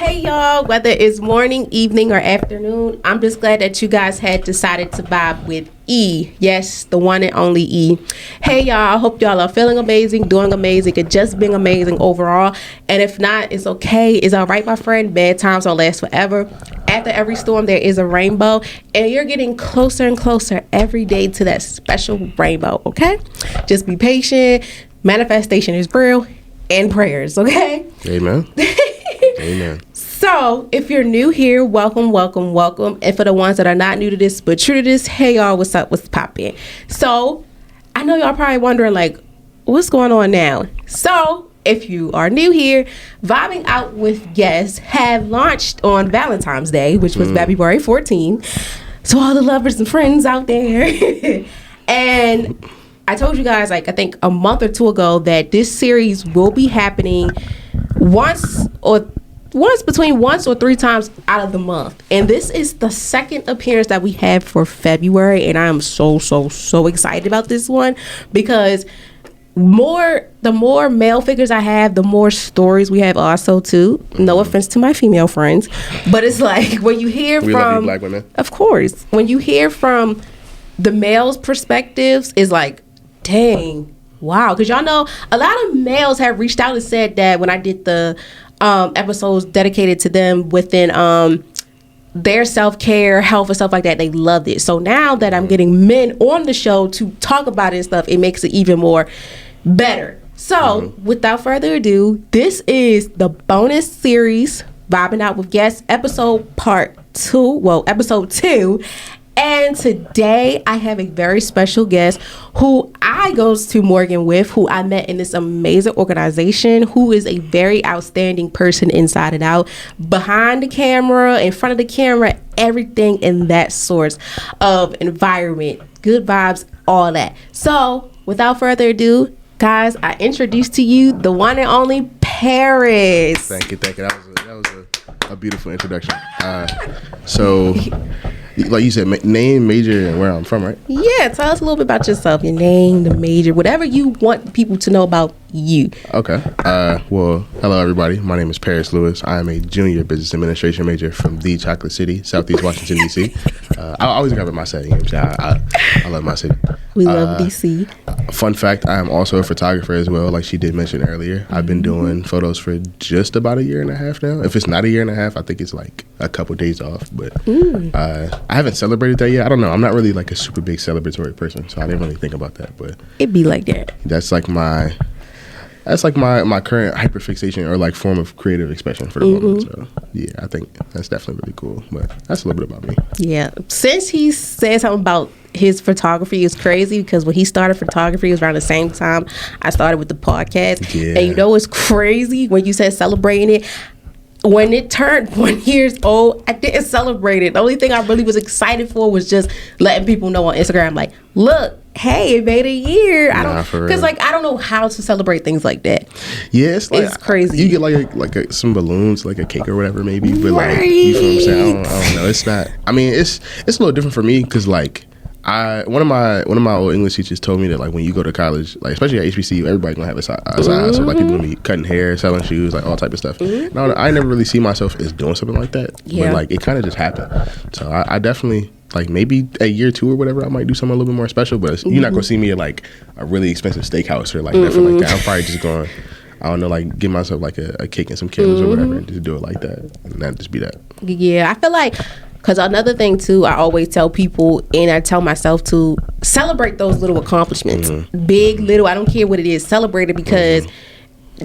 Hey y'all, whether it's morning, evening, or afternoon, I'm just glad that you guys had decided to vibe with E. Yes, the one and only E. Hey y'all, I hope y'all are feeling amazing, doing amazing, and just being amazing overall. And if not, it's okay. It's all right, my friend. Bad times don't last forever. After every storm, there is a rainbow, and you're getting closer and closer every day to that special rainbow, okay? Just be patient. Manifestation is real, and prayers, okay? Amen. Amen. So, if you're new here, welcome, welcome, welcome. And for the ones that are not new to this, but true to this, hey y'all, what's up, what's poppin'? So, I know y'all probably wondering, like, what's going on now? So, if you are new here, Vibing Out with Guests have launched on Valentine's Day, which was February 14th. So, all the lovers and friends out there. And I told you guys, like, I think a month or two ago that this series will be happening once between once or three times out of the month. And this is the second appearance that we have for February. And I am so excited about this one because the more male figures I have, the more stories we have also too. No offense to my female friends, but it's like when you hear we from love you, black women. Of course. When you hear from the males' perspectives, is like, dang, wow. Because y'all know a lot of males have reached out and said that when I did the episodes dedicated to them within their self-care, health, and stuff like that, they loved it. So now that I'm getting men on the show to talk about it and stuff, it makes it even more better. So without further ado, this is the bonus series, Vibing Out with Guests, episode 2. And today I have a very special guest who I goes to Morgan with, who I met in this amazing organization, who is a very outstanding person inside and out, behind the camera, in front of the camera, everything in that sort of environment, good vibes, all that. So without further ado, guys, I introduce to you the one and only Paris. Thank you. That was a beautiful introduction. So, like you said, name, major, and where I'm from, right? Yeah, tell us a little bit about yourself, your name, the major, whatever you want people to know about you. Okay. Well, hello, everybody. My name is Paris Lewis. I am a junior business administration major from the Chocolate City, Southeast Washington, D.C. I always grab my city. I love my city. We love D.C. Fun fact, I am also a photographer as well, like she did mention earlier. I've been doing photos for just about a year and a half now. If it's not a year and a half, I think it's like a couple days off. But I haven't celebrated that yet. I don't know. I'm not really like a super big celebratory person, so I didn't really think about that. But it be like that. That's like my current hyperfixation or like form of creative expression for the moment. So yeah, I think that's definitely really cool. But that's a little bit about me. Yeah. Since he said something about his photography is crazy, because when he started photography, it was around the same time I started with the podcast. Yeah. And you know what's crazy when you said celebrating it? When it turned 1 year old, I didn't celebrate it. The only thing I really was excited for was just letting people know on Instagram, like, look, hey, it made a year. Because like I don't know how to celebrate things like that. Yeah, it's crazy. You get like some balloons, like a cake or whatever, maybe. But like, you feel what I'm saying? I don't know. It's not. I mean, it's a little different for me because like. One of my old English teachers told me that like when you go to college, like especially at HBCU, everybody gonna have a side. So like people gonna be cutting hair, selling shoes, like all type of stuff. No, I never really see myself as doing something like that. Yeah. But like it kind of just happened. So I definitely like maybe a year 2 or whatever, I might do something a little bit more special. But you're not gonna see me at like a really expensive steakhouse or like nothing like that. I'm probably just going. I don't know, like give myself like a cake and some candles or whatever, and just do it like that, and not just be that. Yeah, I feel like. Because another thing, too, I always tell people, and I tell myself to celebrate those little accomplishments. Big, little, I don't care what it is. Celebrate it because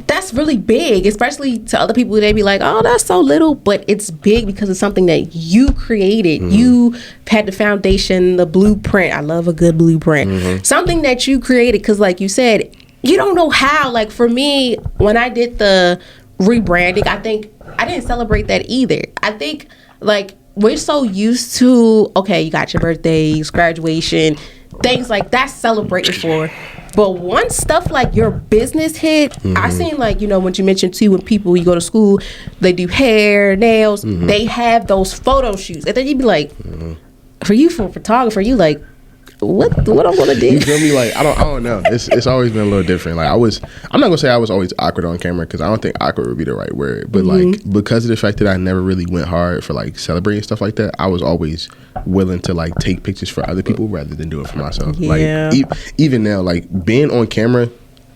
that's really big, especially to other people. They be like, oh, that's so little. But it's big because it's something that you created. You had the foundation, the blueprint. I love a good blueprint. Something that you created because, like you said, you don't know how. Like, for me, when I did the rebranding, I think I didn't celebrate that either. I think, like, we're so used to, okay, you got your birthdays, graduation, things like that's celebrated for. But once stuff like your business hit, I seen like, you know, when you mentioned too, when people, you go to school, they do hair, nails, they have those photo shoots. And then you'd be like, for you, for a photographer, you like, what I'm gonna do? You feel me? Like I don't know. It's always been a little different. Like I'm not gonna say I was always awkward on camera because I don't think awkward would be the right word. But like because of the fact that I never really went hard for like celebrating stuff like that, I was always willing to like take pictures for other people rather than do it for myself. Yeah. Like even now, like being on camera.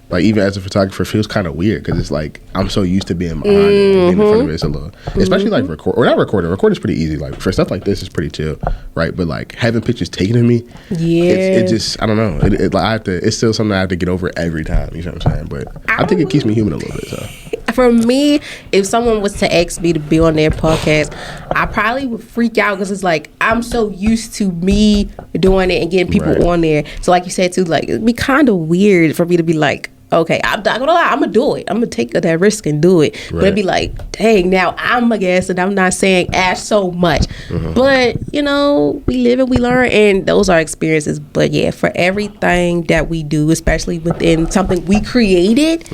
Like even as a photographer feels kind of weird because it's like I'm so used to being behind it, being in front of it. It's a little, especially like not recording. Recording's pretty easy. Like for stuff like this, it's pretty chill, right? But like having pictures taken of me, it just I don't know. Like I have to. It's still something I have to get over every time. You know what I'm saying? But I think it keeps me human a little bit. So. For me, if someone was to ask me to be on their podcast, I probably would freak out because it's like I'm so used to me doing it and getting people on there. So like you said too, like it'd be kind of weird for me to be like, okay, I'm not gonna lie, I'm gonna do it. I'm gonna take that risk and do it. But it'd be like, dang, now I'm a guest and I'm not saying ask so much. But, you know, we live and we learn and those are experiences. But yeah, for everything that we do, especially within something we created,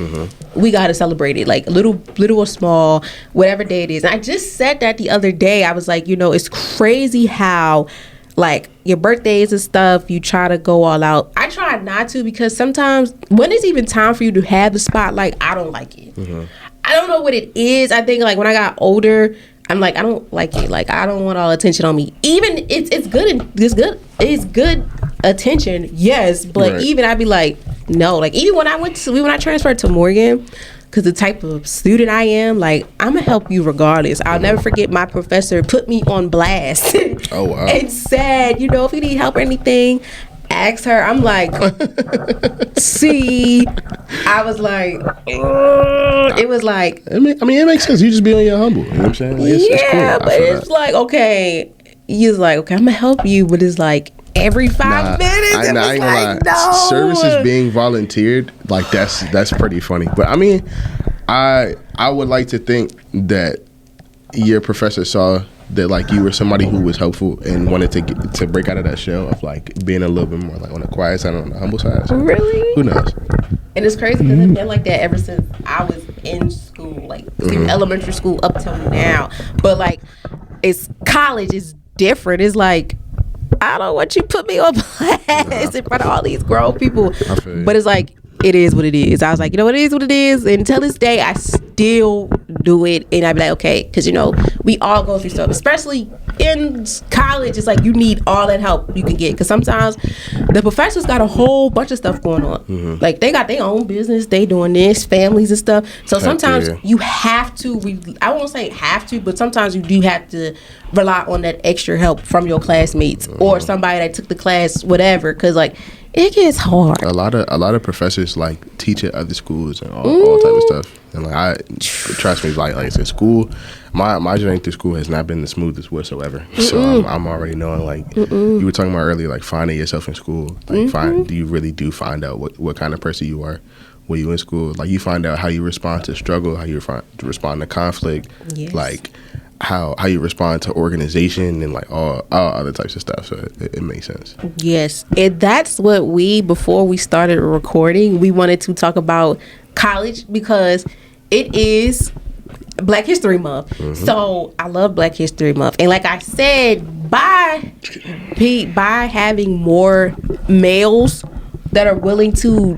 we gotta celebrate it. Like little or small, whatever day it is. And I just said that the other day. I was like, you know, it's crazy how like your birthdays and stuff, you try to go all out. I try not to because sometimes when it's even time for you to have the spotlight, I don't like it. I don't know what it is. I think like when I got older, I'm like, I don't like it. Like I don't want all attention on me. Even it's good attention, yes. But even I'd be like, no. Like even when I transferred to Morgan, because the type of student I am, like, I'm going to help you regardless. I'll never forget my professor put me on blast. Oh, wow. And said, you know, if you need help or anything, ask her. I'm like, see, I was like, it was like. I mean, it makes sense. You just being humble. You know what I'm saying? Like, it's cool. But it's like, okay. He's like, okay, I'm going to help you. But it's like, every 5 minutes, I ain't gonna lie. No. Services being volunteered, like that's pretty funny. But I mean, I would like to think that your professor saw that like you were somebody who was helpful and wanted to break out of that shell of like being a little bit more like on the quiet side, on the humble side. So, really? Who knows? And it's crazy because it's been like that ever since I was in school, like elementary school up till now. But like, it's college is different. It's like, I don't want you to put me on blast in front of all these grown people. But it's like, it is what it is. I was like, you know, it is what it is. And until this day, I still do it. And I'd be like, okay, because, you know, we all go through stuff, especially in college. It's like you need all that help you can get. Because sometimes the professors got a whole bunch of stuff going on. Like, they got their own business. They doing this, families and stuff. So sometimes you have to, I won't say have to, but sometimes you do have to rely on that extra help from your classmates or somebody that took the class, whatever. Because, like, it gets hard. A lot of professors like teach at other schools and all type of stuff. And like trust me, like I said, school, my journey through school has not been the smoothest whatsoever. So I'm already knowing like you were talking about earlier, like finding yourself in school. Like do you really find out what kind of person you are when you in school? Like you find out how you respond to struggle, how you respond to conflict, like how you respond to organization and like all other types of stuff. So it makes sense. Yes. And that's what before we started recording, we wanted to talk about college because it is Black History Month. So I love Black History Month. And like I said, by having more males that are willing to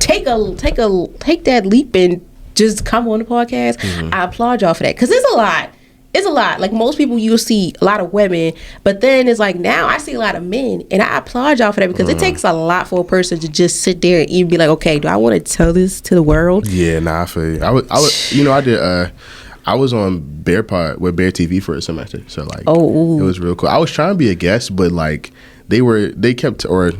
take that leap and just come on the podcast, I applaud y'all for that. Because it's a lot. It's a lot. Like most people, you'll see a lot of women, but then it's like now I see a lot of men, and I applaud y'all for that because it takes a lot for a person to just sit there and even be like, okay, do I want to tell this to the world? Yeah, I feel you. I was, you know, I was on Bear Pod with Bear TV for a semester, so like, it was real cool. I was trying to be a guest, but like. They kept telling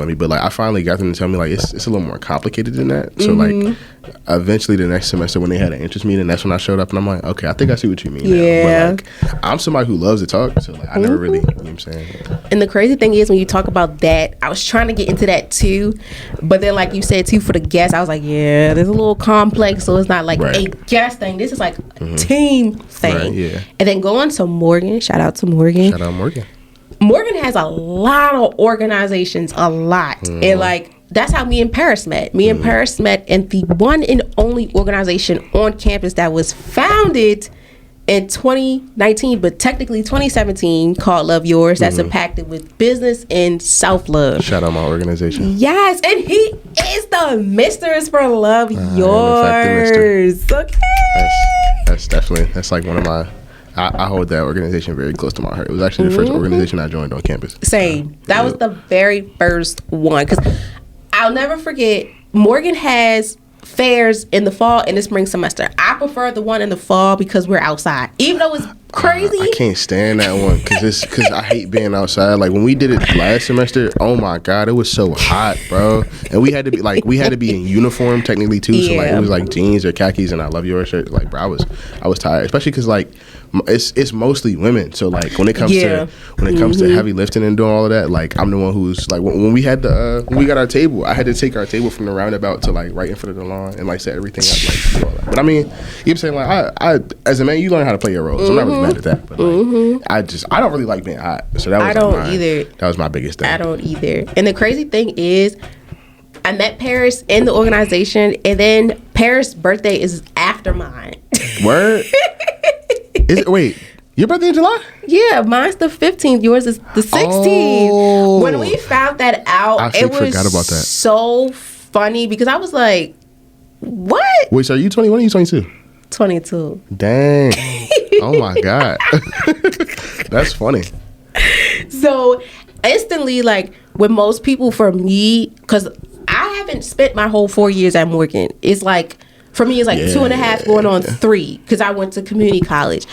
me, but like I finally got them to tell me like it's a little more complicated than that. So like eventually the next semester when they had an interest meeting, that's when I showed up and I'm like, okay, I think I see what you mean. Yeah. Now. But like I'm somebody who loves to talk, so like I never really, you know what I'm saying. And the crazy thing is when you talk about that, I was trying to get into that too, but then like you said too for the guests, I was like, yeah, there's a little complex, so it's not like a guest thing. This is like a team thing. Right, yeah. And then going to Morgan, shout out to Morgan. Shout out Morgan. Morgan has a lot of organizations, and like that's how me and Paris met. Me and Paris met in the one and only organization on campus that was founded in 2019, but technically 2017, called Love Yours. That's impacted with business and self-love. Shout out my organization. Yes, and he is the Misters for Love Yours. Okay. That's definitely, that's like one of my, I hold that organization very close to my heart. It was actually the first organization I joined on campus. Same. That was the very first one. Because I'll never forget, Morgan has fairs in the fall and the spring semester. I prefer the one in the fall because we're outside. Even though it's crazy. I can't stand that one because I hate being outside. Like when we did it last semester, oh my God, it was so hot, bro. And we had to be in uniform technically too. So like it was like jeans or khakis and I Love Yours shirt. Like bro, I was tired, especially because like it's mostly women. So like when it comes to heavy lifting and doing all of that, like I'm the one who's like when we had when we got our table, I had to take our table from the roundabout to like right in front of the lawn and like set everything up, like do all that. But I mean, you're saying like I as a man, you learn how to play your roles. So I'm not really mad at that. But like, I don't really like being hot. So that was I don't either. That was my biggest thing. I don't either. And the crazy thing is, I met Paris in the organization, and then Paris' birthday is after mine. Word? Wait, your birthday in July? Yeah, mine's the 15th. Yours is the 16th. Oh. When we found that out, it was forgot about that. So funny because I was like, what? Wait, so are you 21 or are you 22? 22. Dang. Oh my God. That's funny. So instantly, like with most people, for me, because I haven't spent my whole 4 years at Morgan. It's like, for me, it's like 2.5 going on 3 because I went to community college.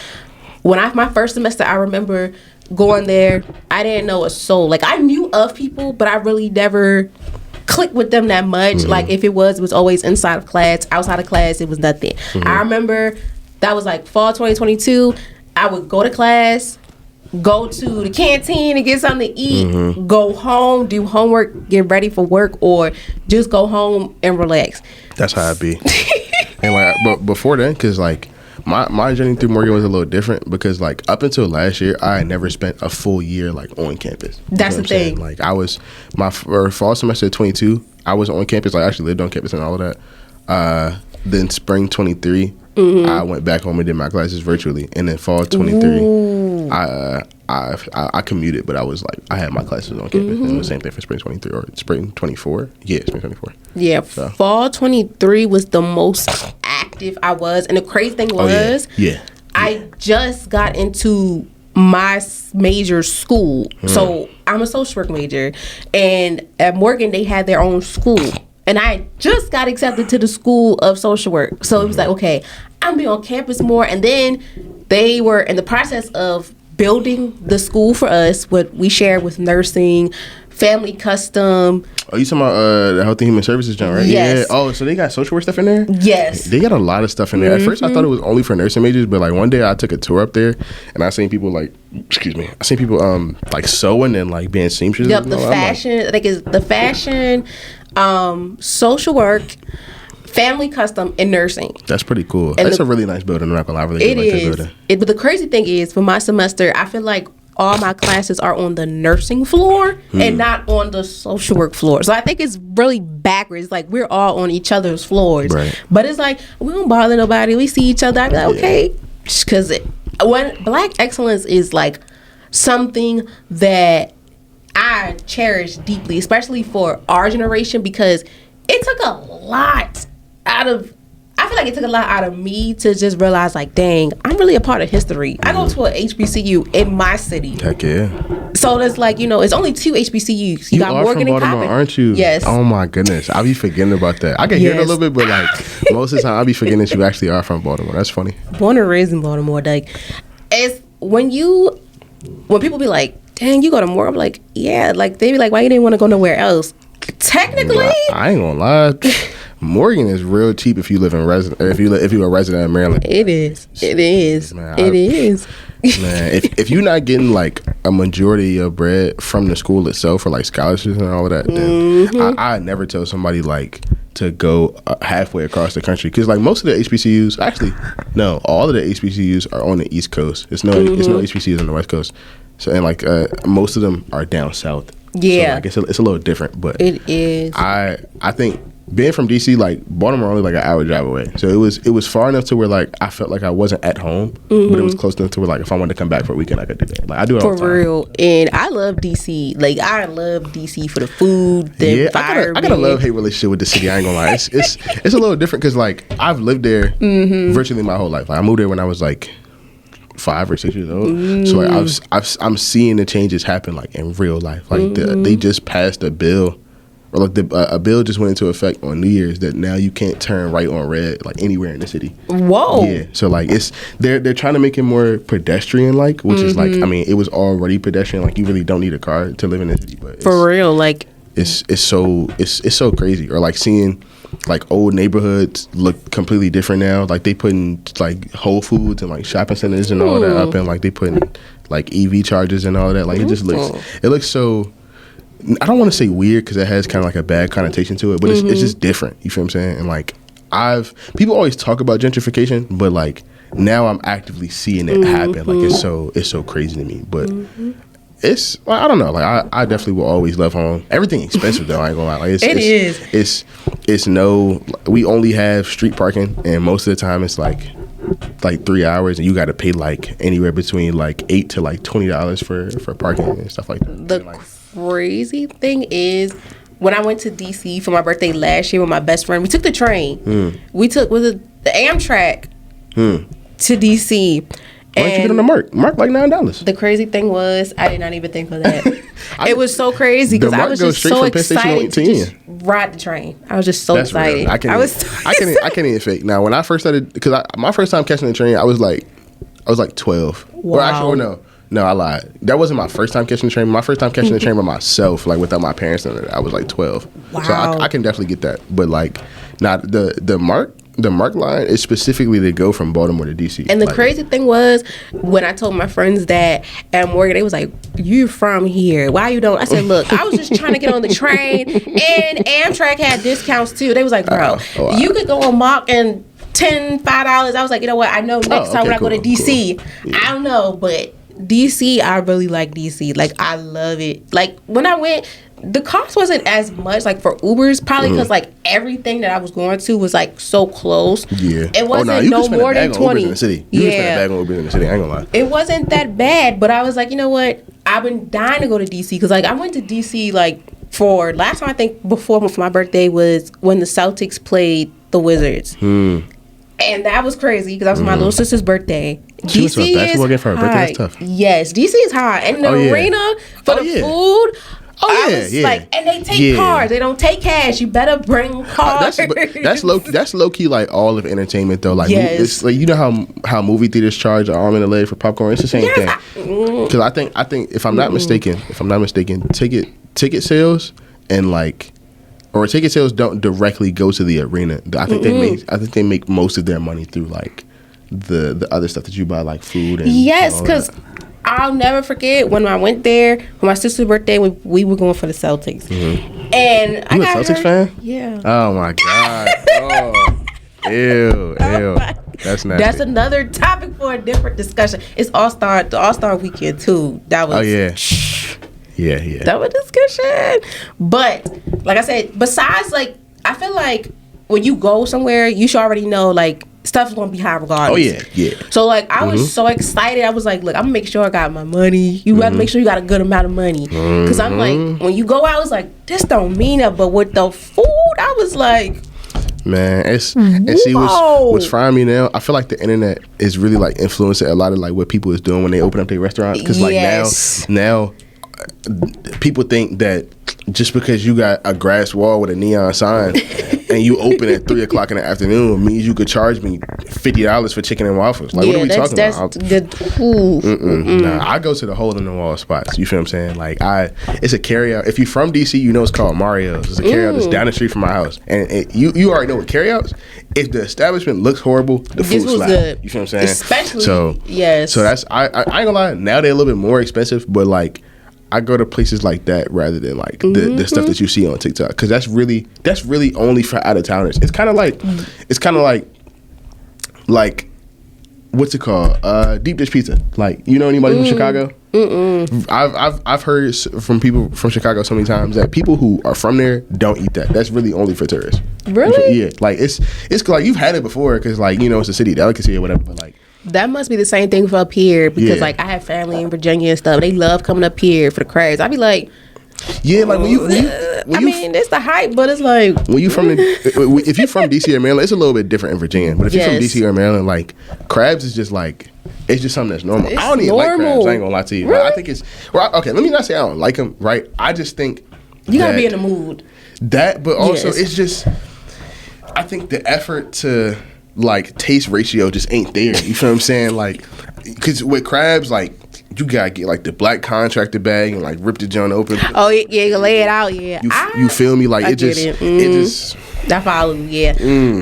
When my first semester, I remember going there, I didn't know a soul. Like I knew of people, but I really never clicked with them that much. Like if it was always inside of class. Outside of class, it was nothing. I remember that was like fall 2022. I would go to class, go to the canteen and get something to eat, go home, do homework, get ready for work, or just go home and relax. That's how I be. And like, but before then, because like my journey through Morgan was a little different because like up until last year, I had never spent a full year like on campus. That's the thing. Like I was my fall semester 22, I was on campus. Like I actually lived on campus and all of that. Then spring 23, I went back home and did my classes virtually, and then fall 23, I commuted, but I had my classes on campus. And it was the same thing for spring 23 or spring 24. Yeah, spring 24. Yeah, so. Fall 23 was the most active I was, and the crazy thing was, I just got into my major school. So I'm a social work major, and at Morgan they had their own school. And I just got accepted to the School of Social Work. So it was like, okay, I'm be on campus more. And then they were in the process of building the school for us, what we share with nursing, family custom. Oh, you talking about the Health and Human Services, John, right? Yes. Yeah. Oh, so they got social work stuff in there? Yes. They got a lot of stuff in there. At first, I thought it was only for nursing majors, but like one day I took a tour up there, and I seen people like sewing and like being seamstresses. Yep, the fashion, like it's the fashion, social work, family custom, and nursing. That's pretty cool. And that's a really nice building. I'm not gonna lie, I really like that building. But the crazy thing is, for my semester, I feel like all my classes are on the nursing floor and not on the social work floor. So I think it's really backwards. Like we're all on each other's floors. Right. But it's like, we don't bother nobody. We see each other. I be like, okay. Because when Black excellence is like something that I cherish deeply, especially for our generation, because it took a lot I feel like it took a lot out of me to just realize, like, dang, I'm really a part of history. I go to a HBCU in my city. Heck yeah. So that's like, it's only 2 HBCUs. You got are Morgan from and Baltimore, Coppin. aren't you? Yes. Oh my goodness, I be forgetting about that. I can hear it a little bit, but like most of the time, I be forgetting that you actually are from Baltimore. That's funny. Born and raised in Baltimore. Like, it's when people be like, dang, you go to Morgan, I'm like, yeah. Like they be like, why you didn't want to go nowhere else? Technically, I ain't gonna lie. Morgan is real cheap if you live in if you're a resident in Maryland. It is. Man, it is. Man, if you're not getting like a majority of your bread from the school itself or like scholarships and all of that, then I never tell somebody like to go halfway across the country, because like most of the HBCUs, actually no, all of the HBCUs are on the East Coast. It's no HBCUs on the West Coast. So and like most of them are down south. Yeah, so, like it's a little different, but it is. I think being from DC, like Baltimore only like an hour drive away, so it was far enough to where like I felt like I wasn't at home, but it was close enough to where like if I wanted to come back for a weekend, I could do that. Like I do it all the time. For real. And I love DC. Like I love DC for the food, the environment. I got a love-hate relationship with the city. I ain't gonna lie, it's a little different because like I've lived there virtually my whole life. Like, I moved there when I was like 5 or 6 years old. So like I'm seeing the changes happen like in real life. Like they just passed a bill. Or like a bill just went into effect on New Year's that now you can't turn right on red like anywhere in the city. Whoa. Yeah. So like they're trying to make it more pedestrian like, which is like, I mean, it was already pedestrian. Like you really don't need a car to live in the city. But for real, like it's so crazy. Or like seeing like old neighborhoods look completely different now. Like they putting like Whole Foods and like shopping centers and all that up, and like they putting like EV chargers and all that. Like it just looks so. I don't want to say weird because it has kind of like a bad connotation to it, but it's just different. You feel what I'm saying? And like people always talk about gentrification, but like now I'm actively seeing it happen. Like it's so crazy to me. But it's I don't know. Like I definitely will always love home. Everything expensive though. I ain't gonna lie. Like it's no. We only have street parking, and most of the time it's like 3 hours, and you got to pay like anywhere between like $8 to like $20 for parking and stuff like that. The crazy thing is, when I went to DC for my birthday last year with my best friend, we took the train. We took the Amtrak to DC. Why don't you get on the Mark? Mark like $9. The crazy thing was, I did not even think of that. It was so crazy because I was just so excited to just ride the train. I was just so excited. Real. I can't even fake. Now, when I first started, because my first time catching the train, I was like 12. Wow. Or actually, no, I lied. That wasn't my first time catching the train. My first time catching the train by myself, like without my parents, I was like 12. Wow. So I can definitely get that. But like, not the Mark line is specifically to go from Baltimore to DC. And the crazy thing was, when I told my friends that at Morgan, they was like, "You from here? Why you don't?" I said, "Look, I was just trying to get on the train, and Amtrak had discounts too." They was like, "Bro, you could go on Mark and $5." I was like, you know what? I know next time when I go to DC, I don't know, but DC, I really like DC. Like I love it. Like when I went, the cost wasn't as much like for Ubers, probably because like everything that I was going to was like so close. Yeah, it wasn't no more than 20 in the city. You spend a bag on Ubers in the city. I ain't gonna lie. It wasn't that bad, but I was like, you know what? I've been dying to go to DC because like I went to DC like for last time I think before for my birthday was when the Celtics played the Wizards. And that was crazy because that was my little sister's birthday. She went to a basketball game for her birthday. That's tough. Yes, DC is high, and the arena for the food. Like, and they take cars. They don't take cash. You better bring cars. That's low key like all of entertainment though. Like, it's like you know how movie theaters charge an arm and a leg for popcorn. It's the same thing. Because I think if I'm not mistaken, ticket sales and like. Or ticket sales don't directly go to the arena. I think they make most of their money through like the other stuff that you buy, like food and because I'll never forget when I went there for my sister's birthday. We were going for the Celtics, and you a Celtics fan? Yeah. Oh my god. Ew. That's nasty. That's another topic for a different discussion. It's the All-Star weekend too. That was Yeah. That was discussion. But like I said, besides like I feel like when you go somewhere, you should already know like stuff's gonna be high regardless. Oh yeah. So like I was so excited. I was like, look, I'm gonna make sure I got my money. You gotta make sure you got a good amount of money. Cause I'm like, when you go out, it's like this don't mean that. But with the food, I was like, man, and see what's frying me now. I feel like the internet is really like influencing a lot of like what people is doing when they open up their restaurants. Cause like now. People think that just because you got a grass wall with a neon sign and you open at 3:00 in the afternoon means you could charge me $50 for chicken and waffles. Like, what are we talking about? Nah, I go to the hole in the wall spots. You feel what I'm saying? Like, it's a carryout. If you're from DC, you know it's called Mario's. It's a carryout that's down the street from my house, and you already know what carryouts. If the establishment looks horrible, the food's good. You feel what I'm saying? Especially so that's I ain't gonna lie. Now they're a little bit more expensive, but like. I go to places like that rather than like the stuff that you see on TikTok, because that's really only for out of towners. It's kind of like what's it called? Deep dish pizza. Like, you know anybody from Chicago? I've heard from people from Chicago so many times that people who are from there don't eat that. That's really only for tourists. Really? Yeah, like it's like you've had it before because like you know it's a city delicacy or whatever. But like that must be the same thing for up here because like I have family in Virginia and stuff. They love coming up here for the crabs. I'd be like, yeah, like when you it's the hype, but it's like when you from if you're from DC or Maryland, it's a little bit different in Virginia. But if you're from DC or Maryland, like crabs is just like it's just something that's normal. I don't even like crabs. I ain't gonna lie to you. Really? I think it's okay. Let me not say I don't like them. Right? I just think you gotta be in the mood. That, but also it's just I think the effort to like taste ratio just ain't there. You feel what I'm saying? Like, because with crabs, like you gotta get like the black contractor bag and like rip the joint open. Oh yeah, you lay it out. Yeah, you feel me? Like it just. I follow you. Yeah,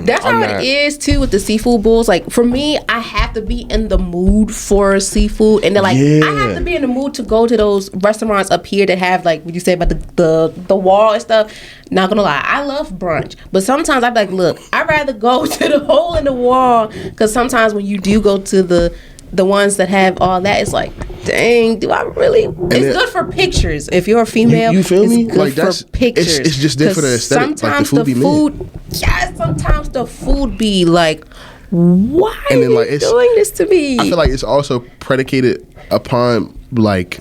that's how it is too with the seafood bowls. Like for me, I have to be in the mood for seafood, and then like I have to be in the mood to go to those restaurants up here that have like what you say about the wall and stuff. Not gonna lie, I love brunch, but sometimes I be like, look, I'd rather go to the hole in the wall because sometimes when you do go to the ones that have all that, it's like, dang, do I really? It's good for pictures. If you're a female, you feel me? Good like for pictures. It's just there for the aesthetic. Sometimes like the food sometimes the food be like, why are you doing this to me? I feel like it's also predicated upon like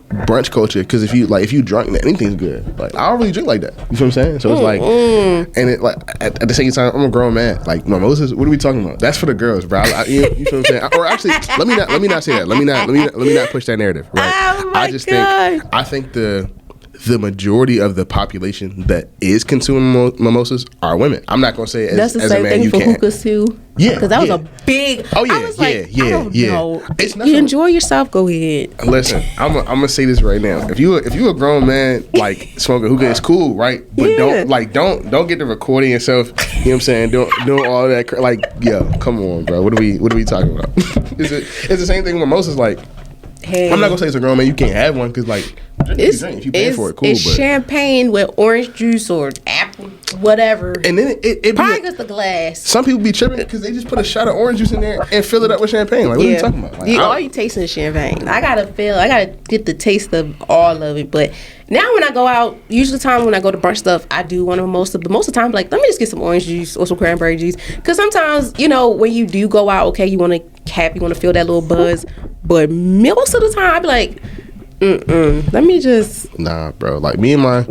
brunch culture because if you drunk, anything's good. Like I don't really drink like that. You feel what I'm saying? So it's like, and it like at the same time, I'm a grown man. Like mimosas, what are we talking about? That's for the girls, bro. You feel what I'm saying? Or actually, let me not say that. Let me not push that narrative. Right? Oh my God. I think the majority of the population that is consuming mimosas are women. I'm not gonna say that's the as same a man thing you for can't. hookahs too. Yeah, because that was a big. Oh yeah, I was like, I don't know. It's nothing. You enjoy yourself. Go ahead. Listen, I'm gonna say this right now. If you a grown man like smoking hookah, it's cool, right? But don't get to recording yourself. You know what I'm saying? Doing all that like yo, come on, bro. What are we talking about? It's the same thing with mimosas. Like hey, I'm not gonna say it's a grown man you can't have one because like. If you pay for it, cool. It's champagne with orange juice or apple, whatever. And then it probably just the glass. Some people be tripping because they just put a shot of orange juice in there and fill it up with champagne. Like, what are you talking about? Like, all you tasting is champagne. I gotta get the taste of all of it. But now when I go out, usually the time when I go to brunch stuff, I do want a mimosa. But most of the time, like, let me just get some orange juice or some cranberry juice. Because sometimes, when you do go out, okay, you want to feel that little buzz. But most of the time, I be like, let me just bro. Like me and my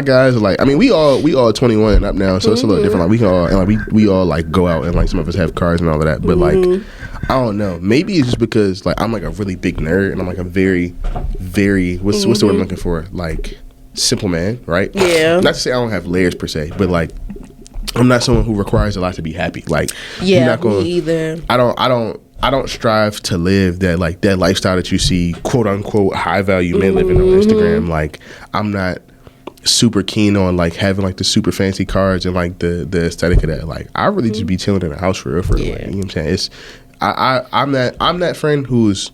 guys are like, I mean, we all 21 and up now, so it's a little different. Like we can all and like we all like go out and like some of us have cars and all of that. But like I don't know. Maybe it's just because like I'm like a really big nerd and I'm like a very, very what's the word I'm looking for? Like simple man, right? Yeah. Not to say I don't have layers per se, but like I'm not someone who requires a lot to be happy. Like yeah, not me either. I don't strive to live that lifestyle that you see quote unquote high value men living on Instagram. Like I'm not super keen on like having like the super fancy cars and like the aesthetic of that. Like I really just be chilling in the house for real. Like, you know what I'm saying? It's I'm that friend whose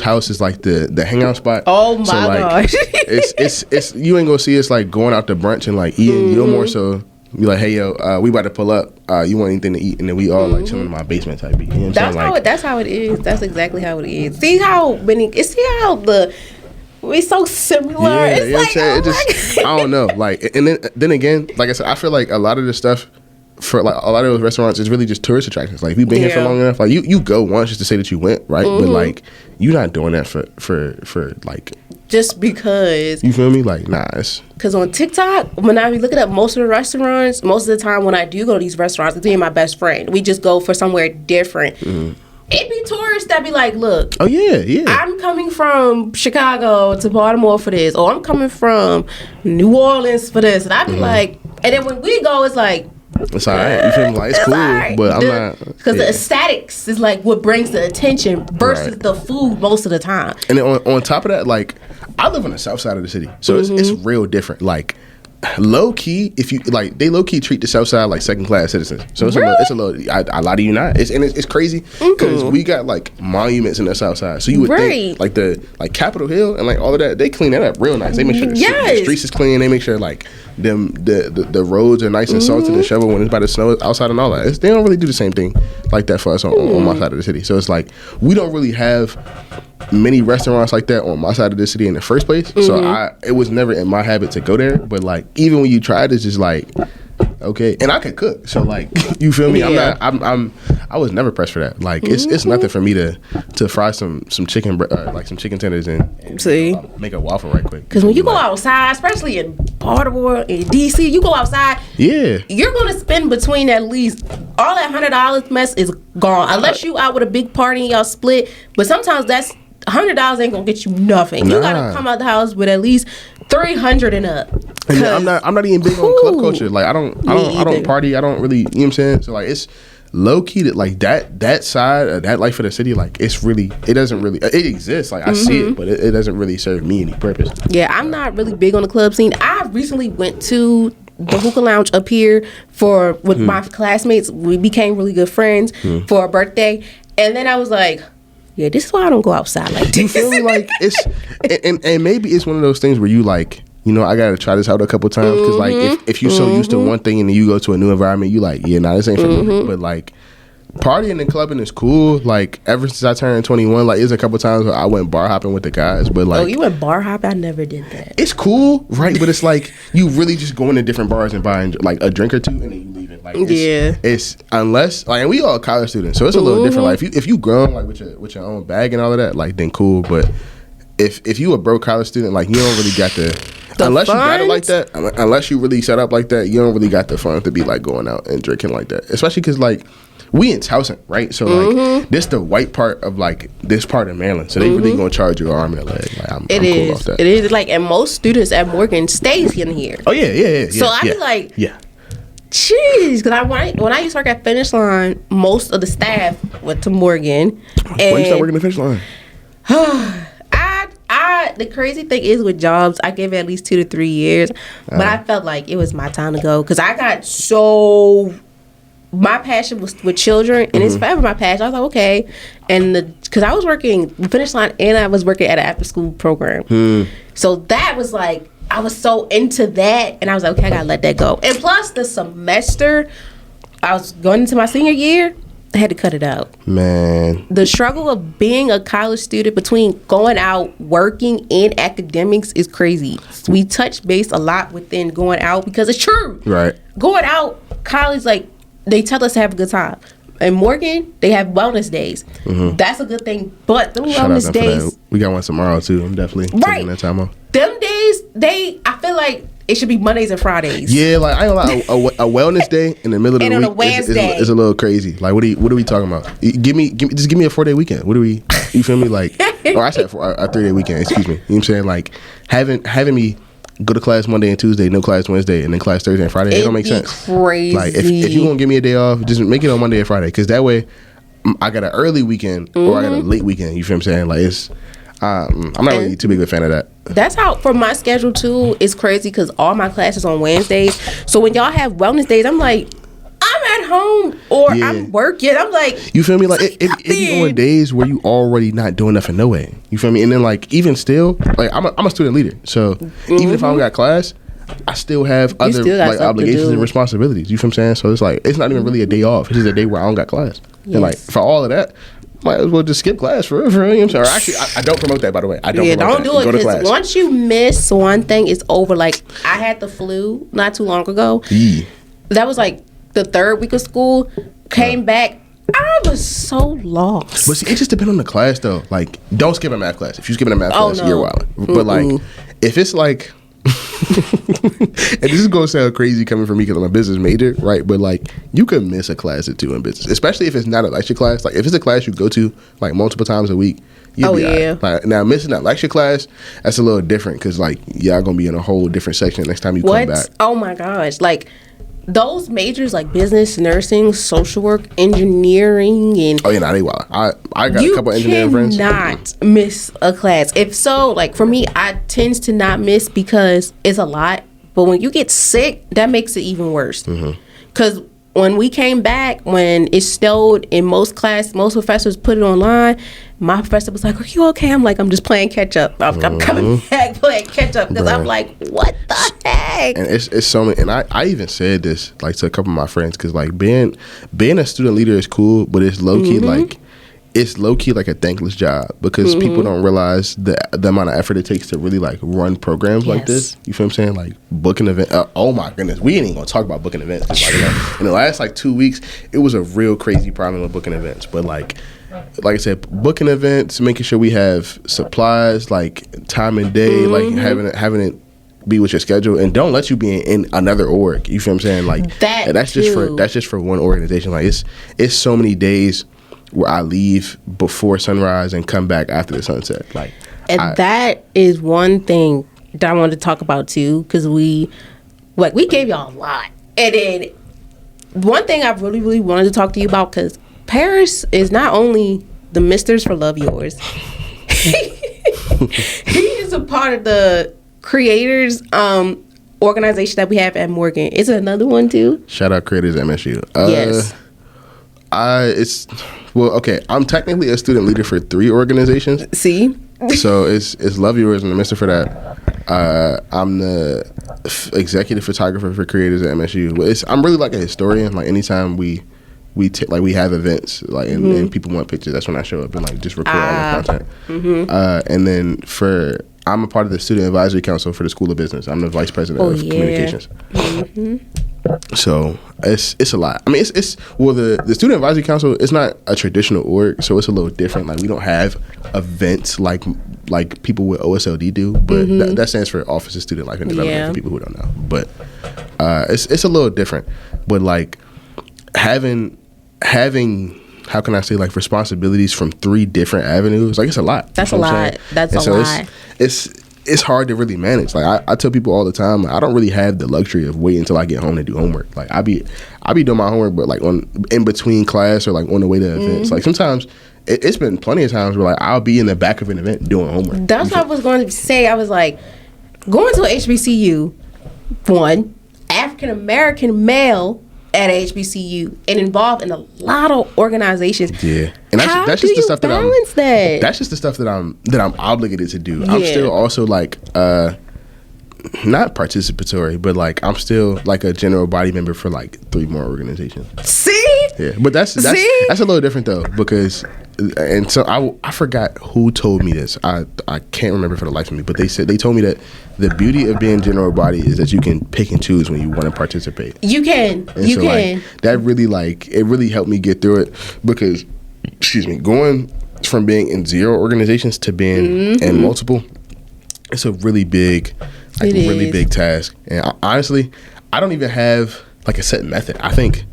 house is like the hangout spot. Oh my gosh. it's you ain't gonna see us like going out to brunch and like eating. You know, more so be like, hey yo, we about to pull up. You want anything to eat? And then we all like chilling in my basement type beat. You know what I'm saying? That's how it is. That's exactly how it is. See how we're so similar. Yeah, it's you know what I'm saying? I don't know. Like, and then again, like I said, I feel like a lot of this stuff for like a lot of those restaurants is really just tourist attractions. Like, if you've been here for long enough, like you go once just to say that you went, right? But like, you're not doing that for like. Just because. You feel me? Like, nah. Because on TikTok, when I be looking at most of the restaurants, most of the time when I do go to these restaurants, it's me and my best friend. We just go for somewhere different. It be tourists that be like, look. Oh, yeah. I'm coming from Chicago to Baltimore for this. Or I'm coming from New Orleans for this. And I be like, and then when we go, it's like. It's all right. You feel me? Like, it's cool, right. But I'm not. Because the aesthetics is like what brings the attention versus the food most of the time. And then on top of that, like, I live on the south side of the city. So it's real different. Like, low key, if you like, they low key treat the south side like second class citizens. So it's a little. I lie to you not. It's crazy because we got like monuments in the south side. So you would think like the Capitol Hill and like all of that, they clean that up real nice. They make sure the streets is clean. They make sure like the roads are nice and salted and shoveled when it's about to snow outside and all that. They don't really do the same thing like that for us on my side of the city. So it's like we don't really have many restaurants like that on my side of the city in the first place. So it was never in my habit to go there. But like even when you try it, it's just like okay, and I can cook. So like you feel me? Yeah. I was never pressed for that. Like it's nothing for me to fry some chicken like some chicken tenders and See? Make a waffle right quick. Because when you go outside, especially in Baltimore, in DC, you go outside, yeah, you're going to spend between at least all that $100 mess is gone. Unless you out with a big party and y'all split. But sometimes that's $100 ain't going to get you nothing. You got to come out the house with at least $300 and up. And I'm not even big on club culture. Like I don't party. I don't really, you know what I'm saying? So like it's low key that like that side of that life of the city, like it doesn't really it exists. Like I see it, but it doesn't really serve me any purpose. Yeah, I'm not really big on the club scene. I recently went to the hookah lounge up here with my classmates. We became really good friends for a birthday, and then I was like, yeah, this is why I don't go outside like this. You feel me? Like it's and maybe it's one of those things where you like, you know, I gotta try this out a couple times because like if you're so used to one thing and then you go to a new environment, you like, yeah, nah, this ain't for me. But like partying and clubbing is cool. Like ever since I turned 21, like there's a couple times where I went bar hopping with the guys. But like, you went bar hopping? I never did that. It's cool, right? But it's like you really just go into different bars and buying like a drink or two and then you leave it. Like it's unless like, and we all college students, so it's a little different. Like if you grown like with your own bag and all of that, like then cool. But if you a broke college student, like you don't really got the unless funds? You got it like that, unless you really set up like that, you don't really got the fun to be like going out and drinking like that. Especially because like we in Towson, right? So like this the white part of like this part of Maryland, so they really gonna charge you an arm and a leg. Like I'm cool off that. It is like, and most students at Morgan stays in here. Oh yeah. So I be like, yeah. Jeez, because when I used to work at Finish Line, most of the staff went to Morgan. When you start working at Finish Line? The crazy thing is with jobs, I gave it at least 2 to 3 years, but I felt like it was my time to go because I got my passion was with children, and it's forever my passion. I was like, okay, and because I was working Finish Line and I was working at an after school program, so that was like I was so into that, and I was like, okay, I gotta let that go. And plus the semester, I was going into my senior year. I had to cut it out. Man. The struggle of being a college student between going out, working, and academics is crazy. We touch base a lot within going out because it's true. Right. Going out, college, like, they tell us to have a good time. In Morgan, they have wellness days. That's a good thing. But them wellness days. We got one tomorrow, too. I'm definitely taking that time off. Them days, I feel like it should be Mondays and Fridays. Yeah, like I ain't gonna lie, a wellness day in the middle of the week is a little crazy. Like what are we talking about? Give me a 4-day weekend. What are we? You feel me? Like, or I said a 3-day weekend. Excuse me. You know what I'm saying? Like having me go to class Monday and Tuesday, no class Wednesday, and then class Thursday and Friday. It don't make sense. Crazy. Like if you gonna give me a day off, just make it on Monday and Friday, because that way I got an early weekend or I got a late weekend. You feel what I'm saying? Like it's. I'm not really too big of a fan of that. That's how for my schedule too. It's crazy because all my classes on Wednesdays. So when y'all have wellness days, I'm like, I'm at home or I'm working. I'm like, you feel me? Like it be on days where you already not doing nothing no way. You feel me? And then like even still, like I'm a student leader, so even if I don't got class, I still have other like obligations and responsibilities. You feel what I'm saying? So it's like it's not even really a day off. It's just a day where I don't got class. Yes. And like for all of that, might as well just skip class for real. You know what I'm saying? Or actually, I don't promote that, by the way. I don't promote that. Don't do it, because once you miss one thing, it's over. Like, I had the flu not too long ago. That was like the 3rd week of school. Came back. I was so lost. But see, it just depends on the class, though. Like, don't skip a math class. If you skip a math class, you're wild. But like, if it's like... and this is gonna sound crazy coming from me because I'm a business major, right? But like, you could miss a class or two in business, especially if it's not a lecture class. Like, if it's a class you go to like multiple times a week, you'll be right. Like, now missing that lecture class, that's a little different because like y'all gonna be in a whole different section next time you come back. Oh my gosh! Like those majors like business, nursing, social work, engineering, and they wild. I got a couple engineering friends. You cannot miss a class. If so, like for me, I tend to not miss because it's a lot. But when you get sick, that makes it even worse. Because when we came back, when it snowed in most professors put it online. My professor was like, "Are you okay?" I'm like, "I'm just playing catch up. I'm coming back playing catch up," because I'm like, "What the heck?" And it's so many. And I even said this like to a couple of my friends because like being a student leader is cool, but it's low key like it's low key like a thankless job because people don't realize the amount of effort it takes to really like run programs like this. You feel what I'm saying? Like booking event. Oh my goodness, we ain't even gonna talk about booking events. Like, in the last like 2 weeks, it was a real crazy problem with booking events. But like I said, booking events, making sure we have supplies, like time and day, like having it be with your schedule, and don't let you be in another org. You feel what I'm saying? Like that's just for one organization. Like it's so many days where I leave before sunrise and come back after the sunset. Like, and that is one thing that I wanted to talk about too, because we gave y'all a lot, and then one thing I really, really wanted to talk to you about, because Paris is not only the Misters for Love Yours, he is a part of the creators organization that we have at Morgan. Is it another one too? Shout out creators at MSU. Yes. I'm technically a student leader for 3 organizations. See? So it's Love Yours and the Mister for that. I'm the executive photographer for creators at MSU. I'm really like a historian. Like anytime we have events, like and people want pictures, that's when I show up and like just record all the content. And then I'm a part of the student advisory council for the School of Business. I'm the vice president of communications. So it's a lot. I mean, the student advisory council is not a traditional org, so it's a little different. Like we don't have events like people with OSLD do, but that stands for Office of Student Life and Development for people who don't know. But it's a little different. But like having how can I say, like responsibilities from 3 different avenues, like it's a lot. That's a lot. That's a lot. It's hard to really manage. Like I tell people all the time, like, I don't really have the luxury of waiting until I get home to do homework. Like I be doing my homework, but like in between class or like on the way to events. Like sometimes it's been plenty of times where like I'll be in the back of an event doing homework. That's what I was going to say. I was like, going to a HBCU, one African American male at HBCU and involved in a lot of organizations. Yeah, and that's just the stuff that that's just the stuff that I'm obligated to do. I'm still also like not participatory, but like I'm still like a general body member for like 3 more organizations. See? Yeah, but that's a little different though, because and so I forgot who told me this. I can't remember for the life of me, but they told me that the beauty of being general body is that you can pick and choose when you want to participate. You can. And you so, can. Like, that really it really helped me get through it, because going from being in 0 organizations to being in multiple, it's a really big task. And honestly, I don't even have like a set method. I think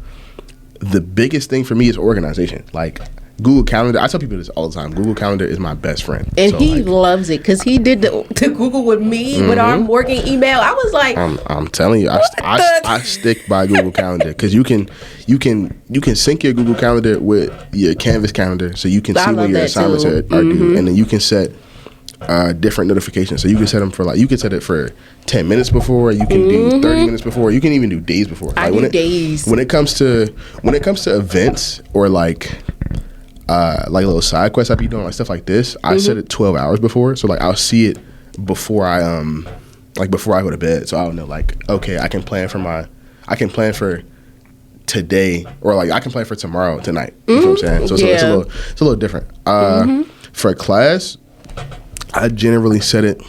the biggest thing for me is organization. Like Google Calendar, I tell people this all the time. Google Calendar is my best friend, and so, he loves it because he did the Google with me with our Morgan email. I was like, I'm telling you, I stick by Google Calendar, because you can sync your Google Calendar with your Canvas calendar, so you can see when your assignments are due, and then you can set different notifications. So you can set them for you can set it for 10 minutes before, you can do 30 minutes before, you can even do days before. I do days. When it comes to events or like little side quests I be doing, like stuff like this, I set it 12 hours before, so like I'll see it before I before I go to bed, so I'll know like, okay, I can plan for today, or like I can plan for tomorrow, tonight. You know what I'm saying? So it's a little different. For class, I generally set it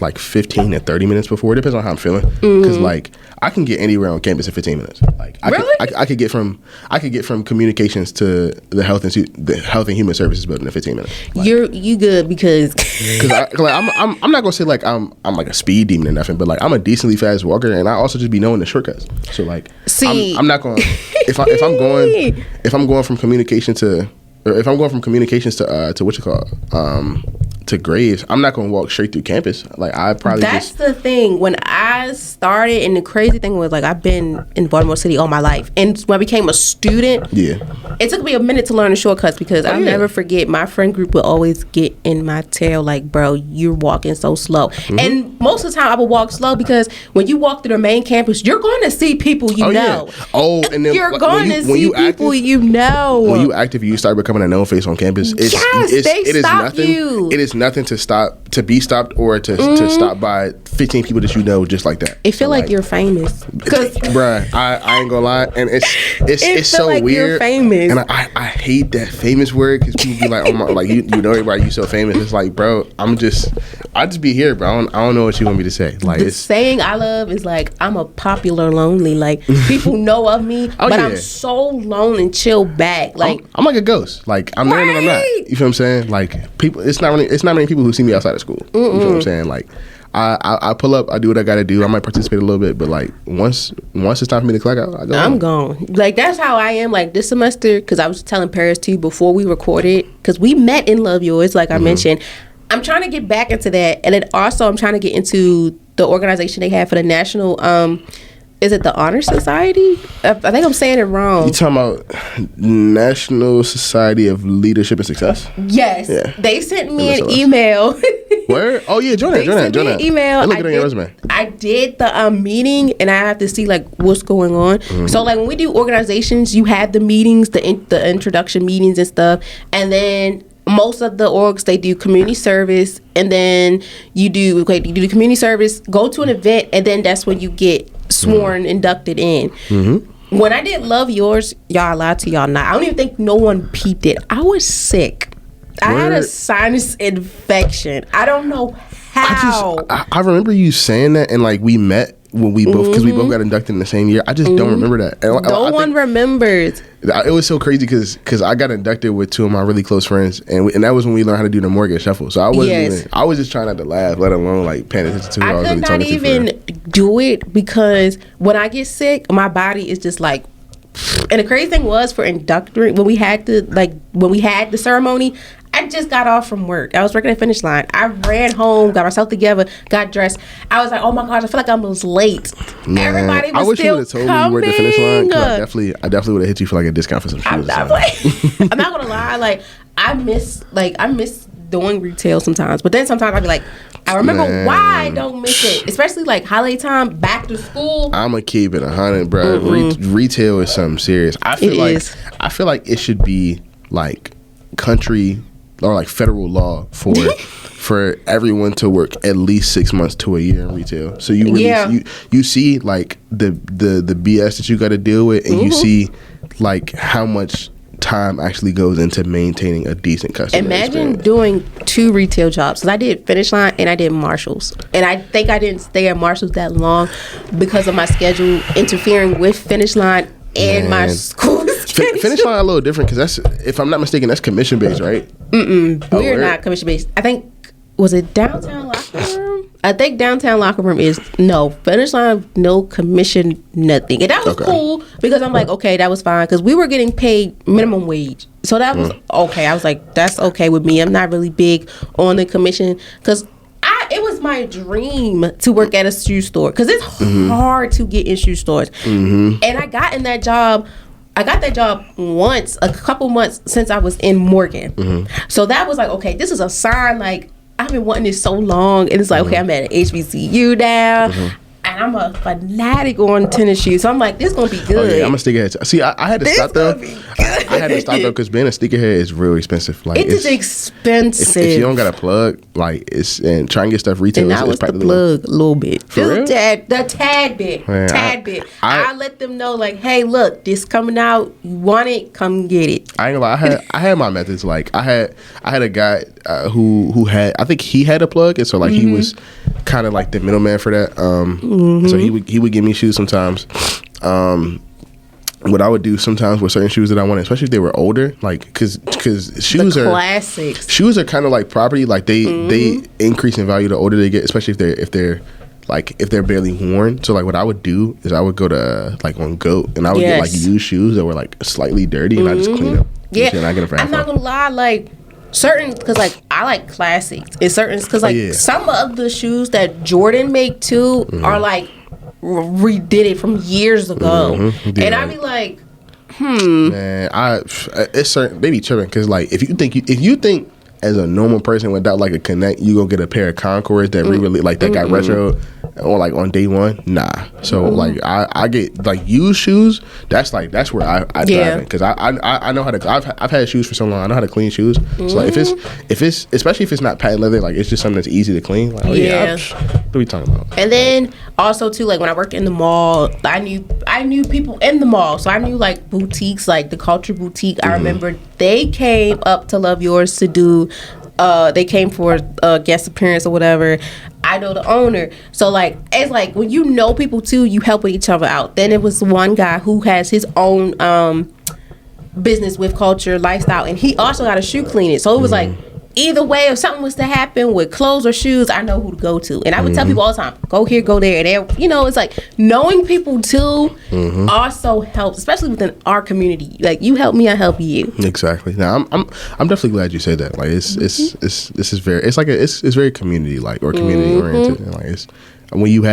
like 15 to 30 minutes before. It depends on how I'm feeling, because like I can get anywhere on campus in 15 minutes. Like I could get from communications to the health and human services building in 15 minutes. Like, you good, because I'm not gonna say like I'm like a speed demon or nothing, but like I'm a decently fast walker, and I also just be knowing the shortcuts. So like, I'm not going if I'm going from communication to, or if I'm going from communications to what you call to Graves, I'm not going to walk straight through campus. Like That's the thing. When I started, and the crazy thing was like I've been in Baltimore City all my life, and when I became a student, it took me a minute to learn the shortcuts, because I'll never forget, my friend group would always get in my tail like, bro, you're walking so slow. And most of the time I would walk slow, because when you walk through the main campus, you're going to see people you know. And then you're going to see people you know. When you active, you start becoming a known face on campus. It is nothing to be stopped or to stop by 15 people that you know just like like that. It feel like you're famous. Cause bruh, I ain't gonna lie, and it's so like weird. You're famous, and I hate that famous word because people be like, oh my, like you know everybody, you so famous. It's like, bro, I just be here, bro. I don't know what you want me to say. Like the saying I love is like, I'm a popular lonely. Like people know of me, but I'm so lone and chill back. Like I'm like a ghost. Like I'm there and I'm not. You feel what I'm saying? Like people, it's not many people who see me outside of school. You feel what I'm saying? Like I pull up, I do what I gotta do. I might participate a little bit, but like once it's time for me to clock out, I go. I'm gone. Like that's how I am. Like this semester, because I was telling Paris too before we recorded, because we met in Love Yours, like I mentioned. I'm trying to get back into that, and then also I'm trying to get into the organization they have for the national. Is it the Honor Society? I think I'm saying it wrong. You talking about National Society of Leadership and Success? Yes. Yeah. They sent me an email. Where? Oh yeah, join that. An email. I look at your resume. I did the meeting, and I have to see like what's going on. So like when we do organizations, you have the meetings, the introduction meetings and stuff, and then most of the orgs, they do community service, and then you do the community service, go to an event, and then that's when you get sworn, inducted in. When I did Love Yours, y'all, I lied to y'all not. I don't even think no one peeped it. I was sick. I had a sinus infection. I don't know how. I remember you saying that, and like we met when we both, because we both got inducted in the same year. I just don't remember that. And no one remembers. It was so crazy because I got inducted with two of my really close friends, and that was when we learned how to do the Morgan Shuffle. So I was just trying not to laugh, let alone like paying attention to who I was really talking to. I could not even do it because when I get sick, my body is just like. And the crazy thing was for inductory, when we had the ceremony, I just got off from work. I was working at Finish Line. I ran home, got myself together, got dressed. I was like, oh my gosh, I feel like I was late. Man, everybody was I wish still you would have told me you were at the Finish Line. I definitely would have hit you for like a discount for some shoes. I'm not gonna lie, like I miss doing retail sometimes, but then sometimes I'd be like, I remember why I don't miss it, especially like holiday time, back to school. I'ma keep it 100, bro. Retail is something serious. I feel like it should be like country or like federal law for everyone to work at least 6 months to a year in retail. So you really you see like the BS that you got to deal with, and you see like how much time actually goes into maintaining a decent customer Imagine experience. Doing 2 retail jobs. Because I did Finish Line and I did Marshalls. And I think I didn't stay at Marshalls that long because of my schedule interfering with Finish Line and my school schedule. Finish Line a little different because that's, if I'm not mistaken, that's commission based, right? We're not commission based. I think, was it Downtown Locker Room? I think Downtown Locker Room is, no, Finish Line, no commission, nothing. And that was cool because I'm like, okay, that was fine because we were getting paid minimum wage. So that was okay. I was like, that's okay with me. I'm not really big on the commission because it was my dream to work at a shoe store because it's hard to get in shoe stores. And I got that job once, a couple months since I was in Morgan. So that was like, okay, this is a sign, like, I've been wanting this so long, and it's like, okay, I'm at an HBCU now, and I'm a fanatic on tennis shoes, so I'm like, this is gonna be good. Oh, yeah, I'm a sneakerhead. See, I had to stop though. I had to stop though because being a sneakerhead is real expensive. Like it's expensive. If you don't got a plug, like and try and get stuff retail. And that was the plug a little bit. For real? The tad bit. Man, tad bit. I let them know like, hey, look, this coming out. You want it? Come get it. I ain't gonna lie. I had my methods. Like I had a guy who had, I think he had a plug, and so like he was kind of like the middleman for that. So he would give me shoes sometimes. What I would do sometimes with certain shoes that I wanted, especially if they were older, like because shoes are classics. Shoes are kind of like property. Like they increase in value the older they get, especially if they're barely worn. So like what I would do is I would go to like on GOAT and I would get like used shoes that were like slightly dirty and I just clean them. Yeah, and I get them for I'm not gonna lie, like certain, because like I like classics. It's certain because like some of the shoes that Jordan make too are like redid it from years ago, and I be like, man, it's certain they be tripping because like if you think as a normal person without like a connect, you gonna get a pair of Concords that really like that got retro. or like on day one, nah. So like I get like used shoes. That's where I thrive in, because I know how to. I've had shoes for so long. I know how to clean shoes. So like if it's especially if it's not patent leather, like it's just something that's easy to clean. Like, what are we talking about? And then also too, like when I worked in the mall, I knew people in the mall, so I knew like boutiques, like the Culture Boutique. I remember they came up to Love Yours to do. They came for a guest appearance or whatever. I know the owner, so like it's like when you know people too, you helping each other out. Then it was one guy who has his own business with Culture Lifestyle, and he also got a shoe cleaning. So it was like either way, if something was to happen with clothes or shoes, I know who to go to. And I would tell people all the time, go here, go there. And you know, it's like knowing people too also helps, especially within our community. Like you help me, I help you. Exactly. Now I'm definitely glad you said that. Like it's very community like, or community oriented. And like it's when you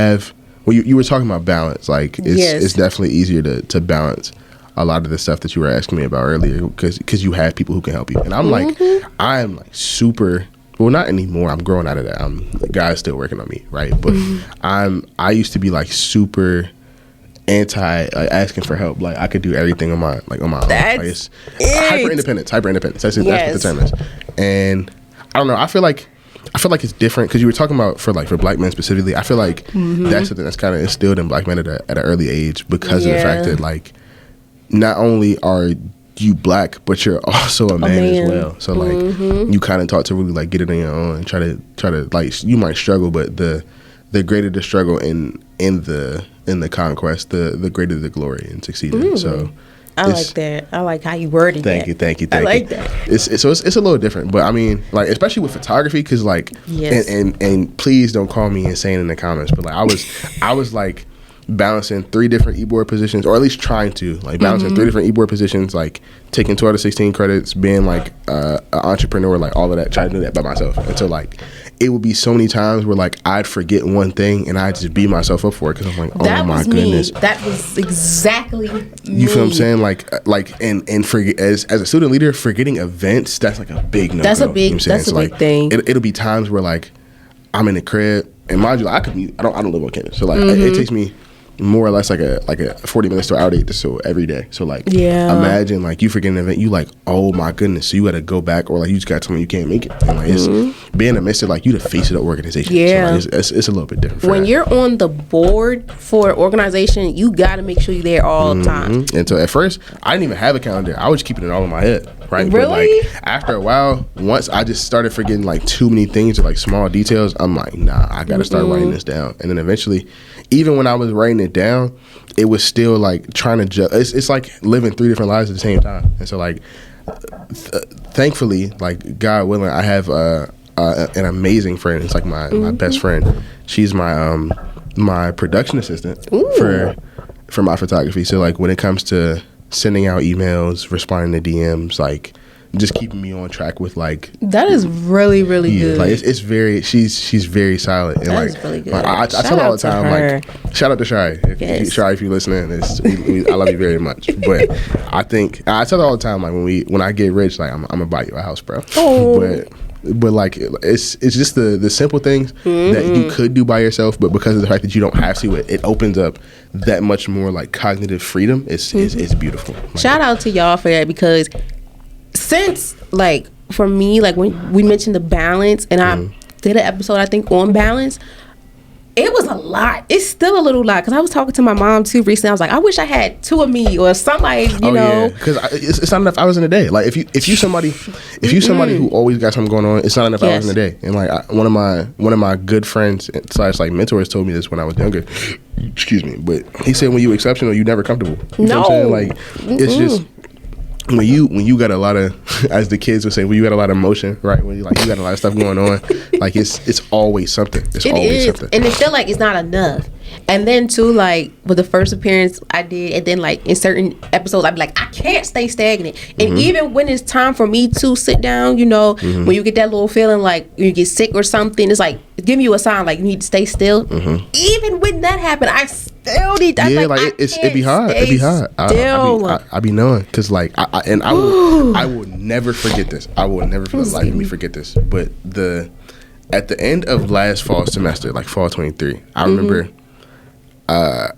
were talking about balance, like it's definitely easier to balance a lot of the stuff that you were asking me about earlier, because you have people who can help you. And I'm like, I'm like super, well, not anymore. I'm growing out of that. The guy's still working on me, right? But I used to be like super anti asking for help. Like I could do everything on my own. Like it's hyper independence. That's what the term is. And I don't know. I feel like it's different, because you were talking about for black men specifically. I feel like that's something that's kind of instilled in black men at an early age, because of the fact that like, not only are you black, but you're also a man as well. So like you kind of taught to really like get it on your own and try to like, you might struggle, but the greater the struggle in the conquest, the greater the glory in succeeding. So I like that. I like how you worded that. Thank you. I like that. It's a little different, but I mean, like especially with photography, because like and please don't call me insane in the comments, but like I was like balancing 3 different e-board positions, or at least trying to like balancing 3 different e-board positions, like taking 2 out of 16 credits, being like an entrepreneur, like all of that, trying to do that by myself. And so like it would be so many times where like I'd forget one thing and I'd just beat myself up for it, because I'm like, oh my goodness, that was exactly me. You feel what I'm saying? Like and forget, as a student leader, forgetting events, that's like a big no. That's a big thing. It'll be times where like I'm in the crib, and mind you, like, I don't live on campus, so like it takes me more or less like a 40 minutes to an hour to so every day. So like imagine like you forget an event, you like, oh my goodness, so you got to go back, or like you just got someone you can't make it. And like it's being a mister, like you the face of the organization. So like, it's a little bit different when you're on the board for an organization. You got to make sure you're there all the time. And so at first I didn't even have a calendar. I was keeping it all in my head, right? Really? But like after a while, once I just started forgetting like too many things or like small details, I'm like, nah, I got to start writing this down. And then eventually, even when I was writing it down, it was still like trying to it's like living 3 different lives at the same time. And so like thankfully, like God willing, I have an amazing friend. It's like my best friend. She's my production assistant for my photography. So like when it comes to sending out emails, responding to DMs, like just keeping me on track with like, that is really good. Like it's very, she's very solid. And that like, is really good. I tell her all the time, like, shout out to Shai. If you're listening, I love you very much. But I tell her all the time, like when I get rich, like I'm gonna buy you a house, bro. Oh. But like it's just the simple things that you could do by yourself, but because of the fact that you don't have to, it opens up that much more like cognitive freedom. It's beautiful. Like, shout out to y'all for that, because since like for me, like when we mentioned the balance, and I did an episode I think on balance, it was a lot. It's still a little lot, because I was talking to my mom too recently. I was like, I wish I had 2 of me or somebody, you know. Because it's not enough hours in a day. Like if you somebody who always got something going on, it's not enough hours in a day. And like one of my good friends / like mentors told me this when I was younger. Excuse me, but he said when you exceptional, you never comfortable. You know what I'm saying? Like it's just when you got a lot of, as the kids would say, when you got a lot of emotion, right? When you got a lot of stuff going on, like it's always something. It always something. And it feel like it's not enough. And then too, like with the first appearance I did, and then like in certain episodes, I'd be like, I can't stay stagnant. And even when it's time for me to sit down, you know, when you get that little feeling like you get sick or something, it's like giving you a sign like you need to stay still. Even when that happened, I still need that. Yeah, like it be hard. It be hard. I be knowing, because like I will never forget this. I will never for the life of me forget this. But at the end of last fall semester, like fall 23, I remember. And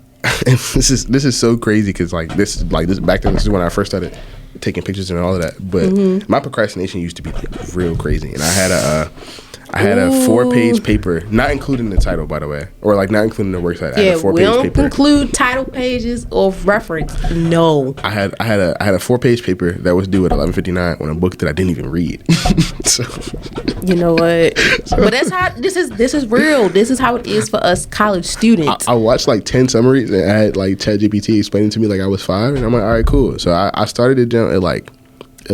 this is so crazy because this back then, this is when I first started taking pictures and all of that. But my procrastination used to be like real crazy, and I had a 4-page paper, not including the title, by the way, or like not including the work site. I had a 4-page we don't paper. include title pages of reference. No, I had a 4-page paper that was due at 11:59 on a book that I didn't even read. So you know what? But that's how this is real. This is how it is for us college students. I watched like 10 summaries and I had like ChatGPT explaining to me like I was 5, and I'm like, all right, cool. So I started to jump at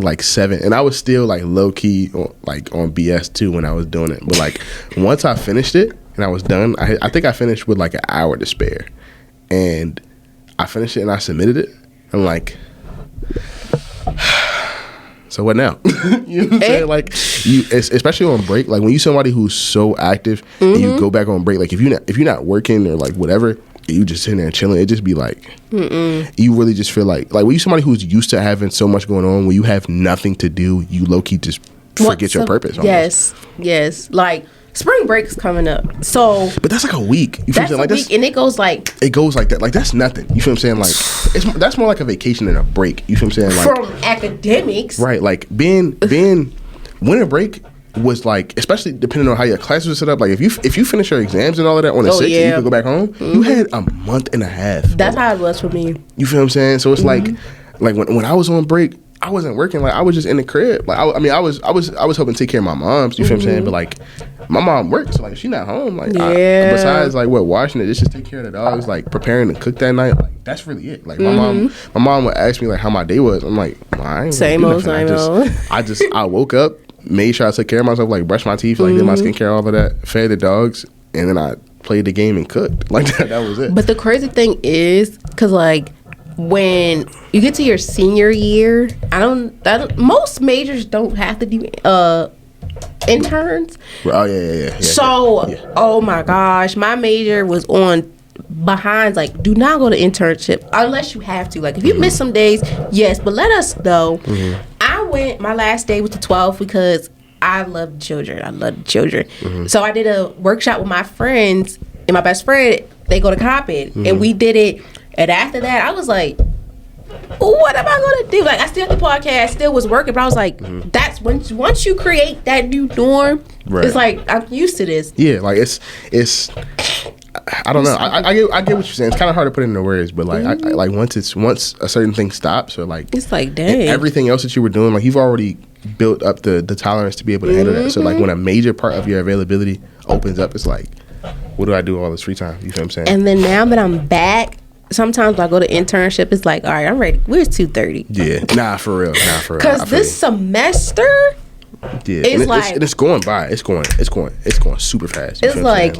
like 7, and I was still like low key on BS too when I was doing it. But like once I finished it and I was done, I think I finished with like an hour to spare, and I finished it and I submitted it. I'm like, so what now? You know what I'm saying? Like especially on break, like when you somebody who's so active and you go back on break, like if you're not working or like whatever, you just sitting there and chilling, it just be like, you really just feel like when you somebody who's used to having so much going on, when you have nothing to do, you low key just forget your purpose. Almost. Yes. Like spring break's coming up, so but that's like a week. You feel that's what I'm saying? a week, and it goes like that. Like that's nothing. You feel what I'm saying? Like that's more like a vacation than a break. You feel what I'm saying? Like from academics, right? Like being winter break was like, especially depending on how your classes were set up, like if you finish your exams and all of that on the 6th and you could go back home, you had a month and a half. That's how it was for me. You feel what I'm saying? So it's like when I was on break, I wasn't working. Like I was just in the crib. Like I was helping take care of my moms. You feel what I'm saying? But like my mom worked, so like she's not home. Like besides like washing the dishes, take care of the dogs, like preparing to cook that night. Like that's really it. Like my mom would ask me like how my day was. I'm like, well, I ain't same old. I woke up, made sure I took care of myself, like brushed my teeth, like did my skincare, all of that, fed the dogs, and then I played the game and cooked. Like that was it. But the crazy thing is, because like when you get to your senior year, most majors don't have to do interns. Oh yeah. So oh my gosh, my major was on behind, like do not go to internship unless you have to. Like if you miss some days, yes, but let us know. I went, my last day was the 12th because I love children. So I did a workshop with my friends, and my best friend, they go to Coppin, and we did it. And after that, I was like, what am I going to do? Like, I still had the podcast, still was working, but I was like, that's once you create that new norm, it's like, I'm used to this. Yeah, like it's I don't know. I get what you're saying. It's kind of hard to put into words, but like, like once a certain thing stops, or like it's like, dang, everything else that you were doing, like you've already built up the tolerance to be able to handle that. So like when a major part of your availability opens up, it's like, what do I do with all this free time? You feel what I'm saying? And then now that I'm back, sometimes when I go to internship, it's like, all right, I'm ready. Where's 2:30? Yeah, nah, for real. Because this semester, it's going by. It's going super fast. It's like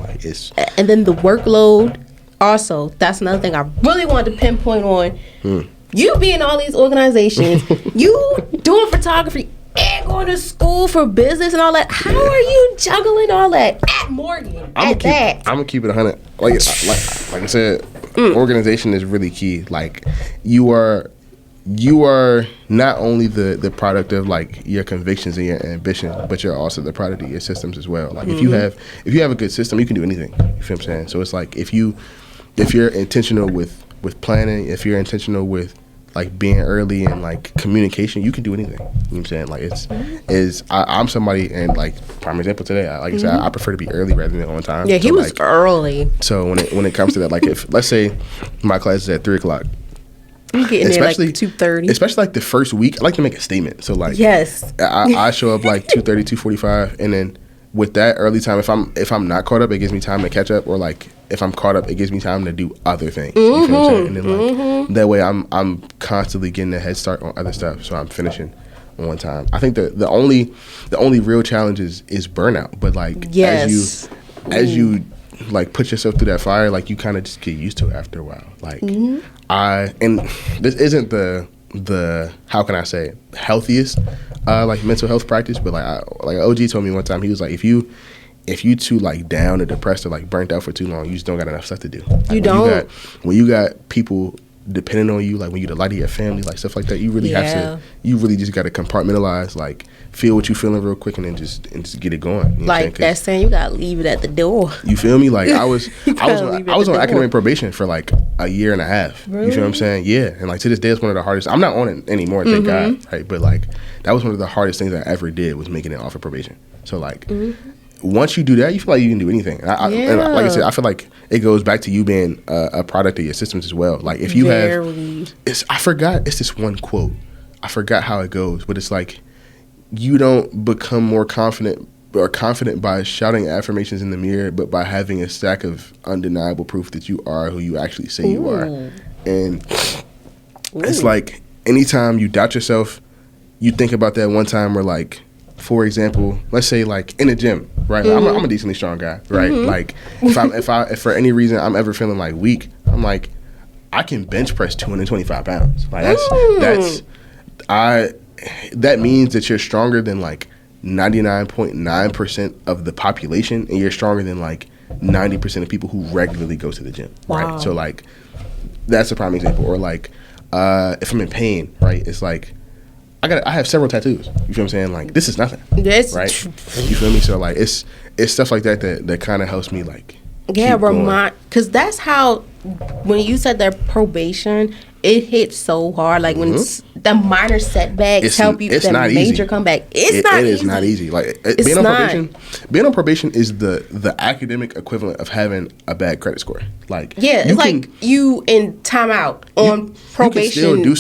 and then the workload. Also, that's another thing I really wanted to pinpoint on. You be in all these organizations, you doing photography and going to school for business and all that. How are you juggling all that at Morgan? I'm gonna keep it 100. Like I said, organization is really key. Like you are not only the product of like your convictions and your ambition, but you're also the product of your systems as well. Like if you have a good system, you can do anything. You feel what I'm saying? So it's like if you're intentional with planning, if you're intentional with like being early and like communication, you can do anything. You know what I'm saying? Like I'm somebody, and like prime example today, like I said, I prefer to be early rather than on time. Yeah, he was early. So when it comes to that, like if let's say my class is at 3:00. You getting there like 2:30. Especially like the first week, I like to make a statement. So like yes, I show up like 2:30, 2:45, and then with that early time, if I'm not caught up, it gives me time to catch up, or like if I'm caught up, it gives me time to do other things. You feel what I'm saying? And then like that way, I'm constantly getting a head start on other stuff, so I'm finishing on time. I think the only real challenge is burnout, but like as you like put yourself through that fire, like you kind of just get used to it after a while. Like and this isn't the how can I say healthiest like mental health practice, but like OG told me one time, he was like, if you too like down or depressed or like burnt out for too long, you just don't got enough stuff to do. Like, you don't. When you got people depending on you, like when you the light of your family, like stuff like that. You really have to. You really just got to compartmentalize, like feel what you feeling real quick, and then just get it going. You know like that's saying you gotta leave it at the door. You feel me? Like I was on academic probation for like a year and a half. Really? You feel what I'm saying? Yeah, and like to this day, it's one of the hardest. I'm not on it anymore, thank God. Right, but like that was one of the hardest things I ever did was making it off of probation. So like. Once you do that, you feel like you can do anything. And like I said, I feel like it goes back to you being a product of your systems as well. Like if you I forgot, it's this one quote. I forgot how it goes, but it's like, you don't become more confident by shouting affirmations in the mirror, but by having a stack of undeniable proof that you are who you actually say you are. And it's like, anytime you doubt yourself, you think about that one time where like, for example, let's say like in a gym, right? Like, I'm a decently strong guy, right? Like if for any reason I'm ever feeling like weak, I'm like, I can bench press 225 pounds. Like that means that you're stronger than like 99.9% of the population, and you're stronger than like 90% of people who regularly go to the gym, right? So like that's a prime example. Or like if I'm in pain, right? It's like I have several tattoos. You feel what I'm saying? Like this is nothing. Yes. Right? You feel me? So like it's stuff like that kind of helps me like. Yeah, because that's how when you said that probation, it hits so hard. Like when it's the minor setbacks help you. The major comeback. It is not easy. Like being on probation is the academic equivalent of having a bad credit score. Like it's like you in timeout on probation. You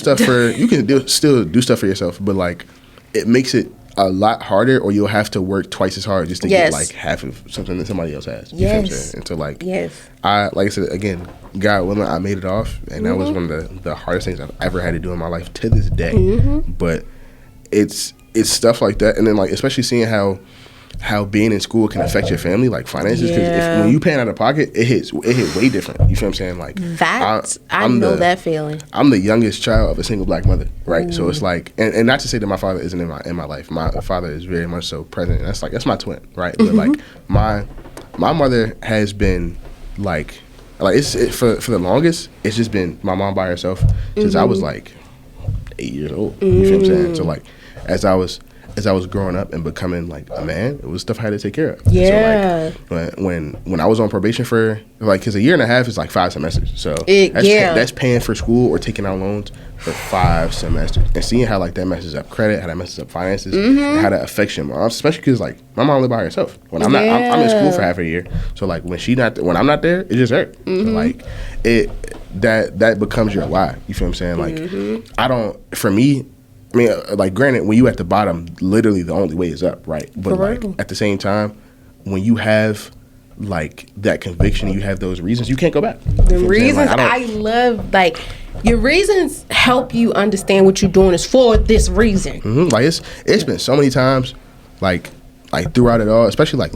can still do stuff for yourself, but like it makes it a lot harder, or you'll have to work twice as hard just to get like half of something that somebody else has. You feel what I'm saying? And so like like I said again, God willing, I made it off, and that was one of the hardest things I've ever had to do in my life to this day. But it's stuff like that, and then like especially seeing how being in school can affect your family, like finances. Because when you paying out of pocket, it hit way different. You feel what I'm saying? Like I know that feeling. I'm the youngest child of a single black mother, right? So it's like, and not to say that my father isn't in my life. My father is very much so present. And that's my twin, right? But like my mother has been like for the longest, it's just been my mom by herself since I was like 8 years old. You feel what I'm saying? So like as I was growing up and becoming like a man, it was stuff I had to take care of. Yeah. So like when I was on probation for like, because a year and a half is like 5 semesters. So that's paying for school or taking out loans for 5 semesters, and seeing how like that messes up credit, how that messes up finances, and how that affects your mom, especially because like my mom lived by herself. When I'm not, I'm in school for half a year. So like when I'm not there, it just hurt. So, like that becomes your why. You feel what I'm saying? Like for me. I mean, like, granted, when you at the bottom, literally the only way is up, right? But like at the same time, when you have like that conviction, you have those reasons, you can't go back. The reasons I love, like, your reasons help you understand what you're doing is for this reason. Like it's been so many times, like throughout it all, especially like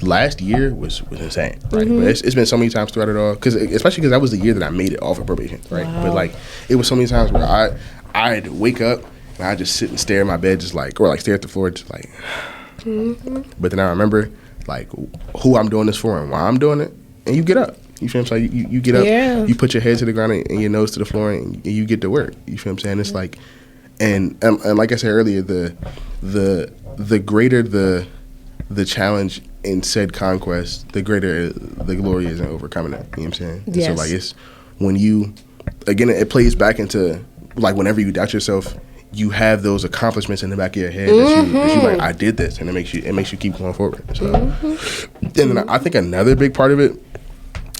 last year was insane, right? But it's been so many times throughout it all, especially because that was the year that I made it off of probation, right? But like it was so many times where I'd wake up. I just sit and stare at my bed, just like, or like stare at the floor, just like. But then I remember, like, who I'm doing this for and why I'm doing it, and you get up. You feel what I'm saying? You get up, you put your head to the ground and your nose to the floor, and you get to work. You feel what I'm saying? It's like, and like I said earlier, the greater the challenge in said conquest, the greater the glory is in overcoming it. You know what I'm saying? Yes. So like it's when you, again, it plays back into like whenever you doubt yourself. You have those accomplishments in the back of your head that you like, I did this, and it makes you keep going forward. So, and then I think another big part of it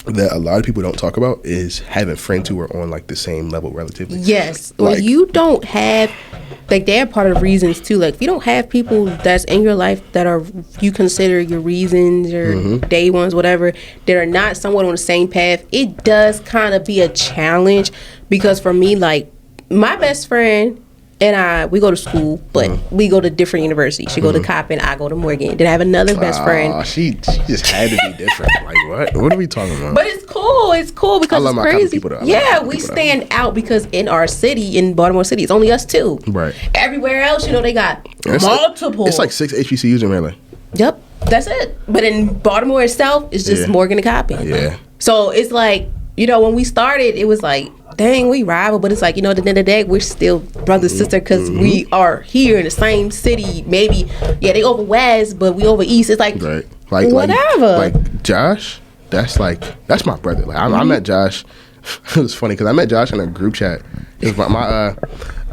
that a lot of people don't talk about is having friends who are on like the same level relatively. Yes, like, when you don't have, like, they're part of the reasons too. Like if you don't have people that's in your life that are you consider your reasons or day ones, whatever, that are not somewhat on the same path, it does kind of be a challenge. Because for me, like my best friend and we go to school, but we go to different universities. She go to Coppin, I go to Morgan. Then I have another best friend. She just had to be different. Like what? What are we talking about? But it's cool. It's cool because I love it's crazy. My people, yeah, we stand out because in our city, in Baltimore City, it's only us two. Right. Everywhere else, they got multiple. It's like 6 HBCUs in Maryland. Yep, that's it. But in Baltimore itself, it's just Morgan and Coppin. Yeah. So it's like, when we started, it was like dang, we rival, but it's like, at the end of the day, we're still brother sister because we are here in the same city. Maybe, they over west, but we over east. It's like, Right. whatever. Like Josh, that's my brother. Like I met Josh. It was funny because I met Josh in a group chat. It was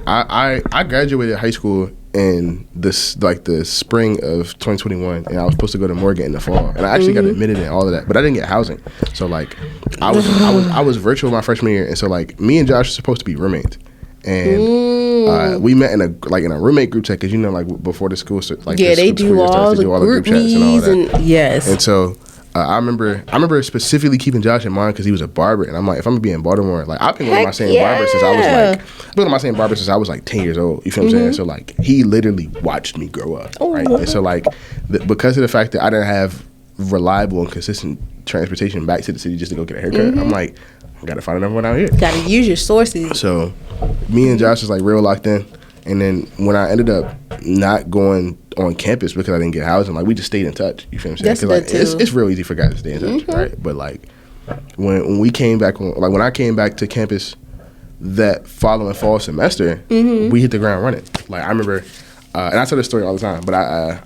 I graduated high school in the spring of 2021, and I was supposed to go to Morgan in the fall, and I actually got admitted in all of that, but I didn't get housing. So like I was virtual my freshman year, and so like me and Josh were supposed to be roommates, and we met in a roommate group chat because like before the school they do all the group chats and all that. Yes, and so. I remember specifically keeping Josh in mind because he was a barber, and I'm like, if I'm gonna be in Baltimore, like I've been going to my same barber since I was like 10 years old. You feel what I'm saying? So like he literally watched me grow up, right? And so like because of the fact that I didn't have reliable and consistent transportation back to the city just to go get a haircut, I'm like, I gotta find another one out here. Gotta use your sources. So me and Josh was like real locked in. And then when I ended up not going on campus because I didn't get housing, like we just stayed in touch. You feel what I'm saying? That's good too. It's real easy for guys to stay in touch, right? But like when we came back when I came back to campus that following fall semester, we hit the ground running. Like I remember, and I tell this story all the time, but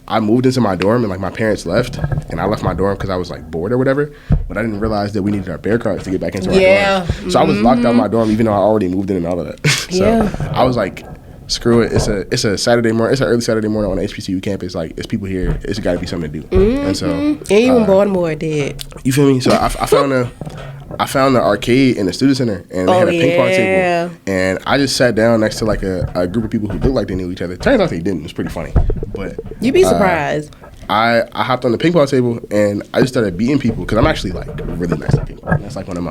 I moved into my dorm and like my parents left, and I left my dorm because I was like bored or whatever. But I didn't realize that we needed our bear cards to get back into our dorm. So I was locked out of my dorm even though I already moved in and all of that. So I was like, screw it. It's a Saturday morning. It's an early Saturday morning on the HBCU campus. Like it's people here. It's got to be something to do. And so, and even Baltimore did. You feel me? So I found the arcade in the student center, and they had a ping pong table. And I just sat down next to like a group of people who looked like they knew each other. Turns out they didn't. It was pretty funny. But you'd be surprised. I hopped on the ping pong table and I just started beating people because I'm actually like really nice at ping pong. That's like one of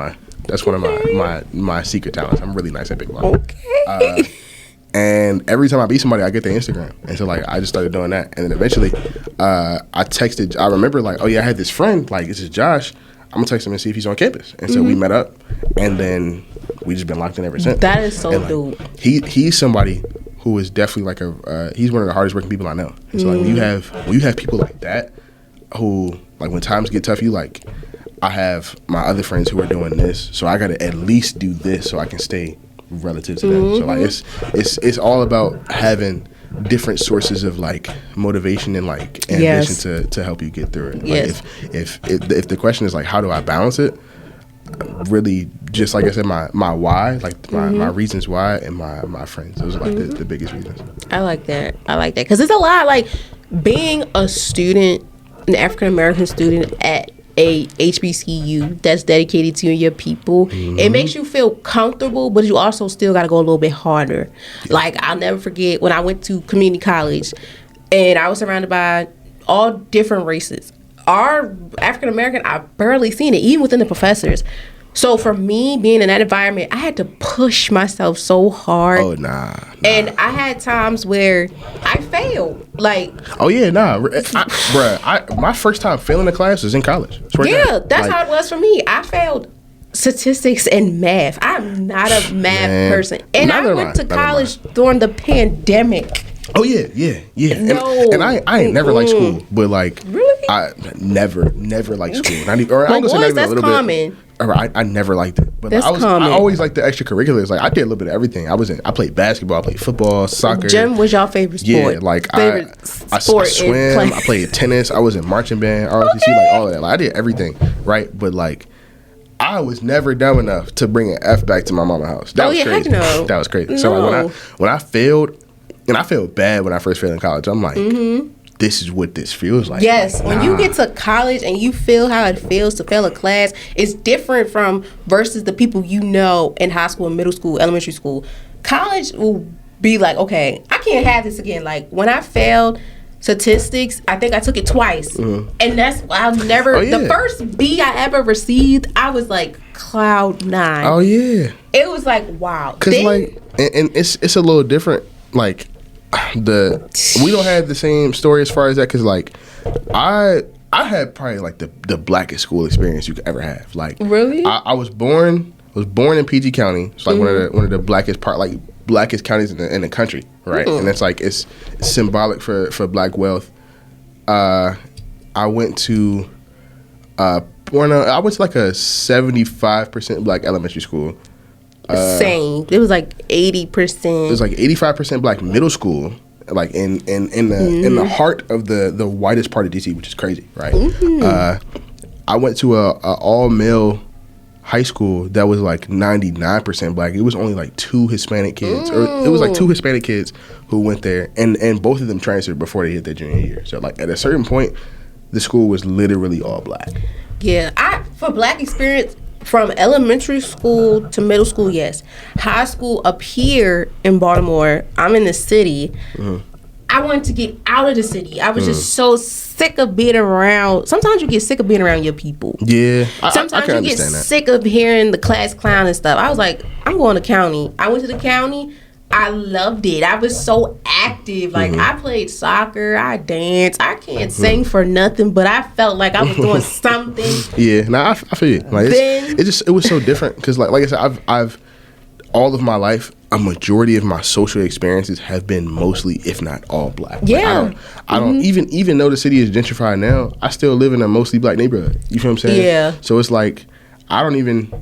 my secret talents. I'm really nice at ping pong. Okay. And every time I beat somebody, I get their Instagram. And so, like, I just started doing that. And then eventually, I remember, like, oh, yeah, I had this friend. Like, this is Josh. I'm going to text him and see if he's on campus. And so we met up. And then we just been locked in ever since. That is so and, like, dope. He's somebody who is definitely, like, he's one of the hardest working people I know. And so, like, when you have people like that who, like, when times get tough, I have my other friends who are doing this. So I got to at least do this so I can stay relative to them. So like it's all about having different sources of like motivation and like ambition to help you get through it. Yes. Like if the question is like how do I balance it, really just like I said, my why, like my reasons why, and my friends, those are like the biggest reasons. I like that because it's a lot, like being a student, an African American student at a HBCU that's dedicated to you and your people. It makes you feel comfortable, but you also still got to go a little bit harder. Like I'll never forget when I went to community college and I was surrounded by all different races. Our African American, I've barely seen it, even within the professors. So for me, being in that environment, I had to push myself so hard. Oh, nah. And I had times where I failed. Like, oh, yeah, nah. My first time failing a class was in college. Yeah, that's how it was for me. I failed statistics and math. I'm not a math person. And I went to college during the pandemic. Oh yeah. No. And I ain't never liked school, but like really, I never liked school. I that's common. I never liked it, but that's I always liked the extracurriculars. Like I did a little bit of everything. I played basketball, I played football, soccer. Gym was your favorite sport? Yeah, like I swim. I played tennis. I was in marching band, ROTC, like all of that. Like I did everything, right? But like I was never dumb enough to bring an F back to my mama's house. That was crazy. No. That was crazy. So like when I failed. And I felt bad when I first failed in college. I'm like, this is what this feels like. Yes, like, when you get to college and you feel how it feels to fail a class, it's different from versus the people you know in high school, middle school, elementary school. College will be like, okay, I can't have this again. Like when I failed statistics, I think I took it twice. And that's, I'll never, the first B I ever received, I was like cloud 9. Oh, yeah. It was like, wow. Because like, and it's a little different. Like, we don't have the same story as far as that, because like I had probably like the blackest school experience you could ever have. Like, really, I was born in PG County. It's like one of the blackest counties in the country, right? And it's like it's symbolic for black wealth. I went to like a 75% black elementary school. Same. It was like 80%. It was like 85% black middle school, like in the heart of the whitest part of DC, which is crazy, right? I went to a all male high school that was like 99% black. It was only like 2 Hispanic kids, or it was like 2 Hispanic kids who went there, and both of them transferred before they hit their junior year. So like at a certain point, the school was literally all black. Yeah, for black experience, from elementary school to middle school, yes. High school up here in Baltimore, I'm in the city. I wanted to get out of the city. I was just so sick of being around. Sometimes you get sick of being around your people. Yeah, Sometimes I can you get understand that. sick of hearing the class clown and stuff. I was like, I'm going to county. I went to the county. I loved it. I was so active. Like, I played soccer. I danced. I can't sing for nothing, but I felt like I was doing something. Yeah, I feel you. Like it was so different because like I said, I've all of my life, a majority of my social experiences have been mostly, if not all, black. Yeah. Like, I don't even though the city is gentrified now, I still live in a mostly black neighborhood. You feel what I'm saying? Yeah. So it's like I don't even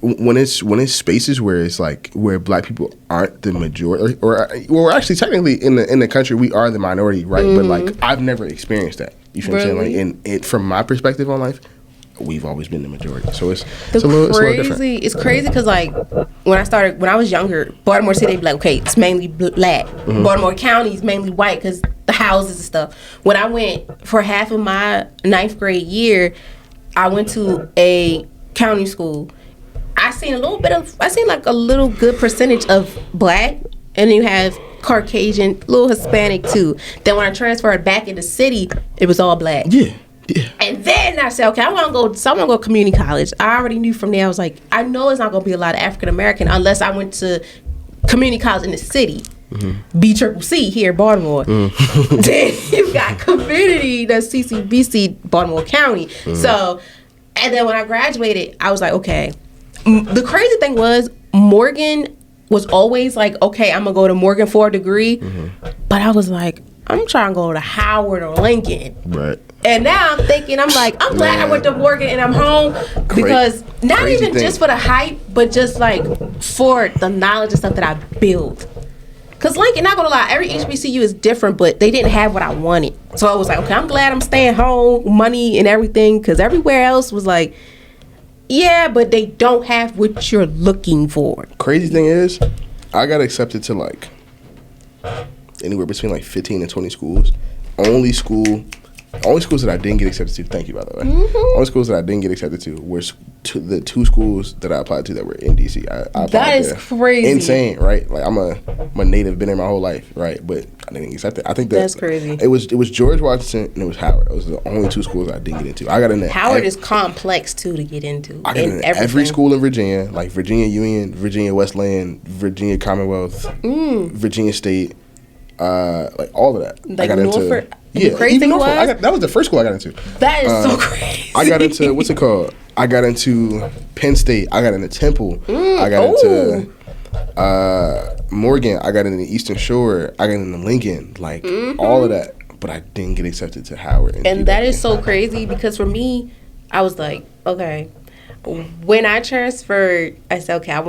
when it's spaces where it's like where black people aren't the majority, or actually technically in the country we are the minority, right? But like I've never experienced that. You feel what I'm saying? Like, and it from my perspective on life, we've always been the majority. So it's a little different. It's crazy because like when I was younger, Baltimore City, like, okay, it's mainly black. Baltimore County is mainly white because the houses and stuff. When I went for half of my 9th grade year, I went to a county school. I seen like a little good percentage of black, and then you have Caucasian, little Hispanic too. Then when I transferred back in the city, it was all black. Yeah. And then I said, okay, I want to go to community college. I already knew from there. I was like, I know it's not going to be a lot of African American unless I went to community college in the city. BCCC here in Baltimore. Then you got community, that's CCBC, Baltimore County. So, and then when I graduated, I was like, okay. The crazy thing was, Morgan was always like, okay, I'm going to go to Morgan for a degree. But I was like, I'm trying to go to Howard or Lincoln. Right. And now I'm thinking, I'm like, I'm glad I went to Morgan and I'm home, because not even just for the hype, but just like for the knowledge and stuff that I built. Because Lincoln, not gonna lie, every HBCU is different, but they didn't have what I wanted. So I was like, okay, I'm glad I'm staying home, money and everything, because everywhere else was like, yeah, but they don't have what you're looking for. Crazy thing is, I got accepted to like anywhere between like 15 and 20 schools. Only schools that I didn't get accepted to, thank you, by the way. Only schools that I didn't get accepted to were the 2 schools that I applied to that were in DC. I applied that is there. crazy. Insane, right? Like I'm a native, been there my whole life, right? But I didn't get accepted. I think that's crazy. It was George Washington and it was Howard. It was the only 2 schools I didn't get into. I got in there. Howard is complex too to get into. I got in every school in Virginia, like Virginia Union, Virginia Wesleyan, Virginia Commonwealth, Virginia State. Like all of that. Like I got Norfolk. into. Yeah, crazy even thing Norfolk. That was the first school I got into. That is so crazy. I got into what's it called? I got into Penn State. I got into Temple. I got into Morgan. I got into Eastern Shore. I got into Lincoln. Like all of that, but I didn't get accepted to Howard. And that is so crazy because for me, I was like, okay. When I transferred, I said, okay, I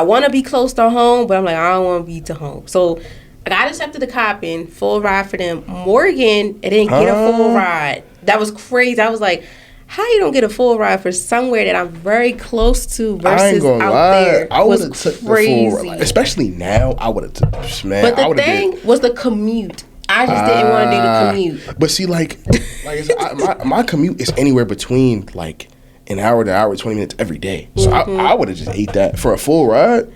want to be close to home, but I'm like, I don't want to be to home. So I got accepted to Coppin, full ride for them. Morgan, I didn't get a full ride. That was crazy. I was like, how you don't get a full ride for somewhere that I'm very close to versus I ain't gonna out lie. there? I would have took the full ride. Crazy. Especially now, I would have took, man. But the thing was the commute. I just didn't want to do the commute. But see, like I said, my commute is anywhere between like an hour to hour, 20 minutes every day. So I would have just ate that for a full ride.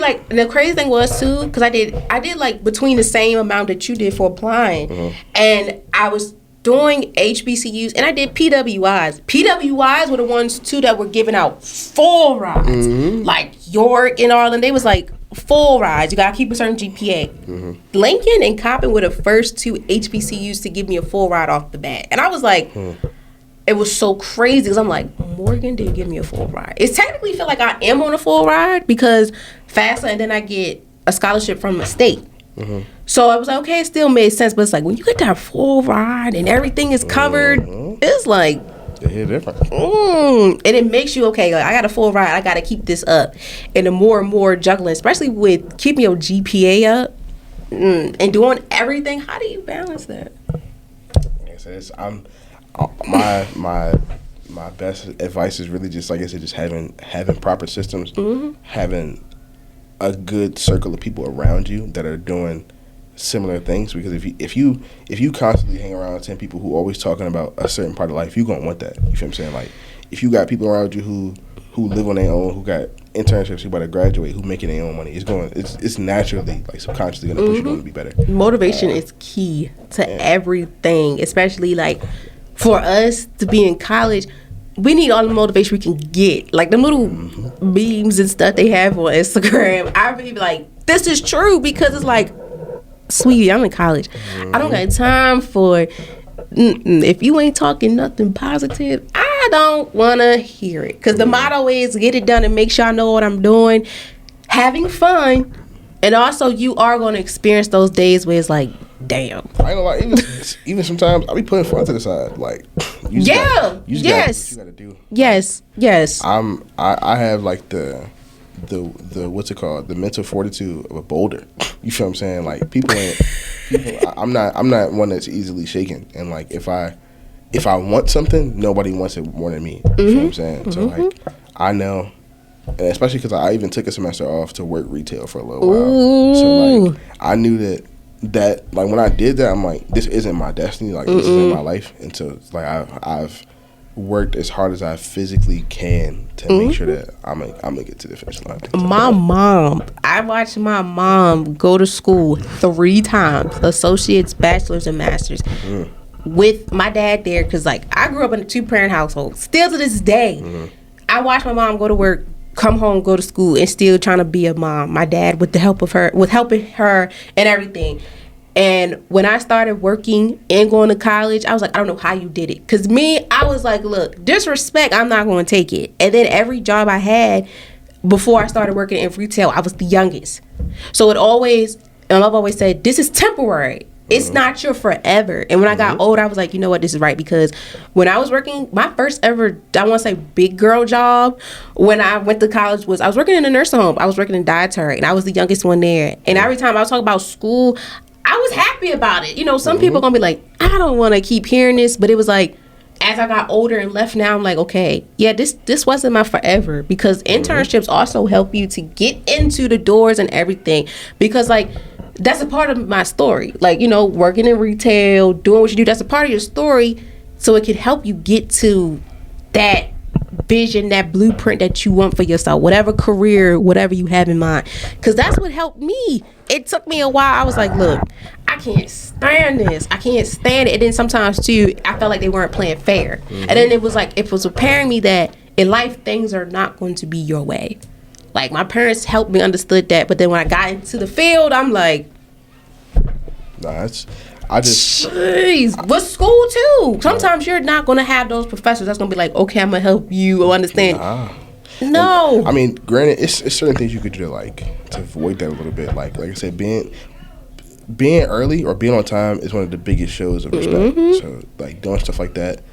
Like the crazy thing was too, because I did like between the same amount that you did for applying, and I was doing HBCUs and I did PWIs. PWIs were the ones too that were giving out full rides, like York and Arlen. They was like full rides. You gotta keep a certain GPA. Lincoln and Coppin were the first 2 HBCUs to give me a full ride off the bat, and I was like. It was so crazy because I'm like, Morgan didn't give me a full ride. It technically feel like I am on a full ride because FAFSA, and then I get a scholarship from the state. So I was like, okay, it still made sense. But it's like when you get that full ride and everything is covered, it's like They hit different. And it makes you, okay, like, I got a full ride. I got to keep this up. And the more and more juggling, especially with keeping your GPA up and doing everything, how do you balance that? Like I said, my best advice is really just, like I said, just having proper systems, having a good circle of people around you that are doing similar things. Because if you constantly hang around 10 people who always talking about a certain part of life, you're gonna want that. You feel what I'm saying? Like, if you got people around you who live on their own, who got internships, who about to graduate, who making their own money, it's naturally, like, subconsciously gonna push you on to be better. Motivation is key to everything, especially like for us to be in college. We need all the motivation we can get. Like the little memes and stuff they have on Instagram. I be like, this is true, because it's like, sweetie, I'm in college. I don't got time for if you ain't talking nothing positive, I don't want to hear it. Because the motto is get it done and make sure I know what I'm doing. Having fun. And also, you are going to experience those days where it's like, damn. I ain't gonna lie, even sometimes I be putting fun to the side. Like, you just gotta do what you gotta do. Yes. I have like the what's it called? The mental fortitude of a boulder. You feel what I'm saying? Like, I'm not one that's easily shaken. And like, if I want something, nobody wants it more than me. You feel what I'm saying? So like, I know. And especially because I even took a semester off to work retail for a little while. So like, I knew that like when I did that, I'm like, this isn't my destiny. Like, this isn't my life. And so it's like I've worked as hard as I physically can to make sure that I'm gonna get to the finish line. I watched my mom go to school 3 times, associates, bachelors, and masters. With my dad there, because like I grew up in a 2-parent household. Still to this day, I watched my mom go to work, come home, go to school, and still trying to be a mom. My dad, with helping her and everything. And when I started working and going to college, I was like, I don't know how you did it. Because me, I was like, look, disrespect, I'm not going to take it. And then every job I had before I started working in retail, I was the youngest. So and I've always said, this is temporary. It's not your forever. And when I got older, I was like, you know what, this is right. Because when I was working, my first ever, I want to say big girl job, when I went to college I was working in a nursing home. I was working in dietary, and I was the youngest one there. And every time I was talking about school, I was happy about it. You know, some people are going to be like, I don't want to keep hearing this. But it was like, as I got older and left now, I'm like, okay, yeah, this wasn't my forever. Because internships also help you to get into the doors and everything. Because like, that's a part of my story. Like, you know, working in retail, doing what you do, that's a part of your story. So it can help you get to that vision, that blueprint that you want for yourself, whatever career, whatever you have in mind. Because that's what helped me. It took me a while. I was like, look, I can't stand this. I can't stand it. And then sometimes, too, I felt like they weren't playing fair. And then it was like, it was preparing me that in life, things are not going to be your way. Like, my parents helped me understood that, but then when I got into the field, I'm like, jeez, with school too. Sometimes you're not gonna have those professors that's gonna be like, okay, I'm gonna help you understand. No. And, I mean, granted, it's certain things you could do to avoid that a little bit. Like I said, being early or being on time is one of the biggest shows of respect. So like doing stuff like that,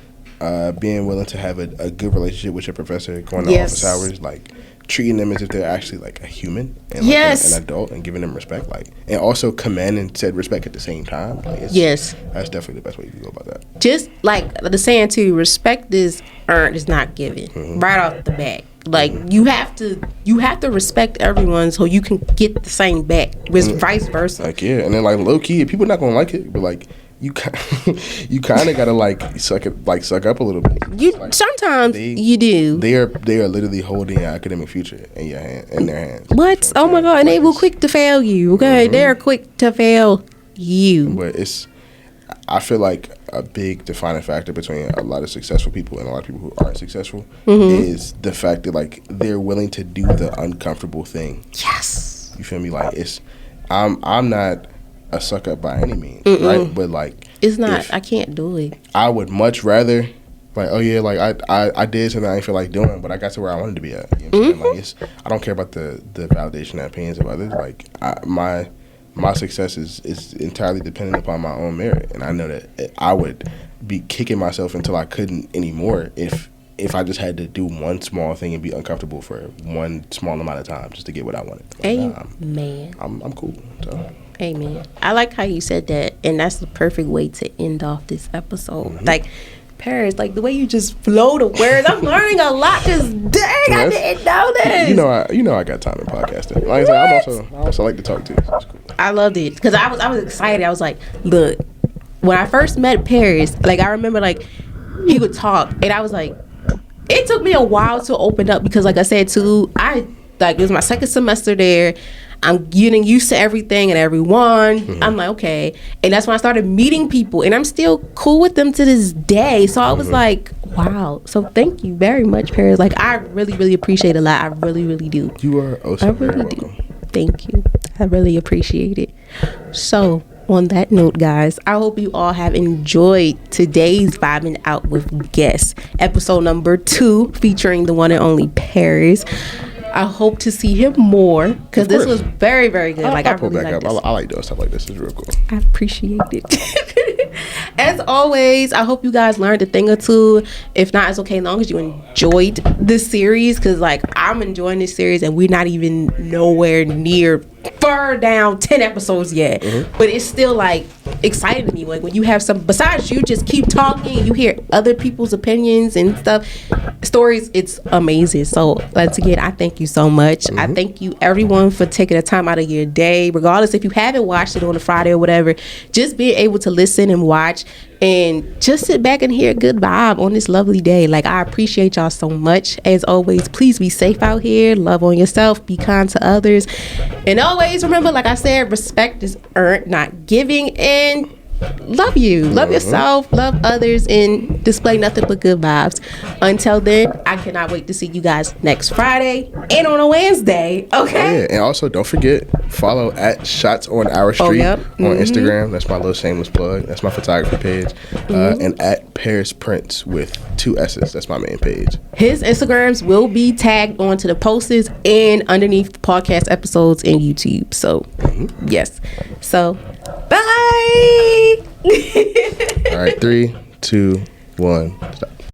being willing to have a good relationship with your professor, going to office hours, like treating them as if they're actually like a human and like an adult, and giving them respect, like, and also commanding said respect at the same time. Like, that's definitely the best way you can go about that. Just like the saying too, respect is earned, is not given. Right off the bat. Like you have to respect everyone so you can get the same back. With vice versa. Like and then like low key, people not gonna like it, but like you kind of gotta like suck up a little bit. Sometimes you do. They are literally holding your academic future in their hands. What? Oh my God! And they will quick to fail you. Okay, they're quick to fail you. But I feel like a big defining factor between a lot of successful people and a lot of people who aren't successful is the fact that like they're willing to do the uncomfortable thing. Yes. You feel me? Like I'm not a suck up by any means, right? But like, it's not. I can't do it. I would much rather, like, oh yeah, like I did something I didn't feel like doing, but I got to where I wanted to be at. You know what I'm saying? Like, I don't care about the validation and opinions of others. Like my success is entirely dependent upon my own merit, and I know that I would be kicking myself until I couldn't anymore if I just had to do one small thing and be uncomfortable for one small amount of time just to get what I wanted. Amen. I'm cool. So. Amen. I like how you said that, and that's the perfect way to end off this episode. Mm-hmm. Like, Paris, like the way you just flow the words. I'm learning a lot. Just dang, I didn't know this. You know, I got time in podcasting. Like I said, I also like to talk too. So it's cool. I loved it because I was excited. I was like, look, when I first met Paris, like I remember like he would talk, and I was like, it took me a while to open up because, like I said too, it was my second semester there. I'm getting used to everything and everyone. Mm-hmm. I'm like, okay. And that's when I started meeting people. And I'm still cool with them to this day. So I was like, wow. So thank you very much, Paris. Like, I really, really appreciate it a lot. I really, really do. You are also very welcome. Thank you. I really appreciate it. So, on that note, guys, I hope you all have enjoyed today's Vibing Out with Guests, episode number 2, featuring the one and only Paris. I hope to see him more because this was very, very good. I pull really back up. I like doing stuff like this. It's real cool. I appreciate it. As always, I hope you guys learned a thing or two. If not, it's okay as long as you enjoyed this series because, like, I'm enjoying this series and we're not even nowhere near far down 10 episodes yet. Mm-hmm. But it's still, like, exciting to me. Like, when you have some, besides you just keep talking, you hear other people's opinions and stuff, stories, it's amazing. So, once again, I thank you so much. Mm-hmm. I thank you, everyone, for taking the time out of your day, regardless if you haven't watched it on a Friday or whatever, just being able to listen and watch and just sit back and hear a good vibe on this lovely day. Like, I appreciate y'all so much. As always, please be safe out here. Love on yourself. Be kind to others. And always remember, like I said, respect is earned, not giving. And love you. Love yourself. Love others. And display nothing but good vibes. Until then, I cannot wait to see you guys next Friday and on a Wednesday. Okay? Yeah, and also don't forget, follow at Shots on Our Street on Instagram. That's my little shameless plug. That's my photography page. And at Paris Prince with 2 S's. That's my main page. His Instagrams will be tagged onto the posters and underneath the podcast episodes in YouTube. So, yes. So, bye. All right, 3, 2, 1.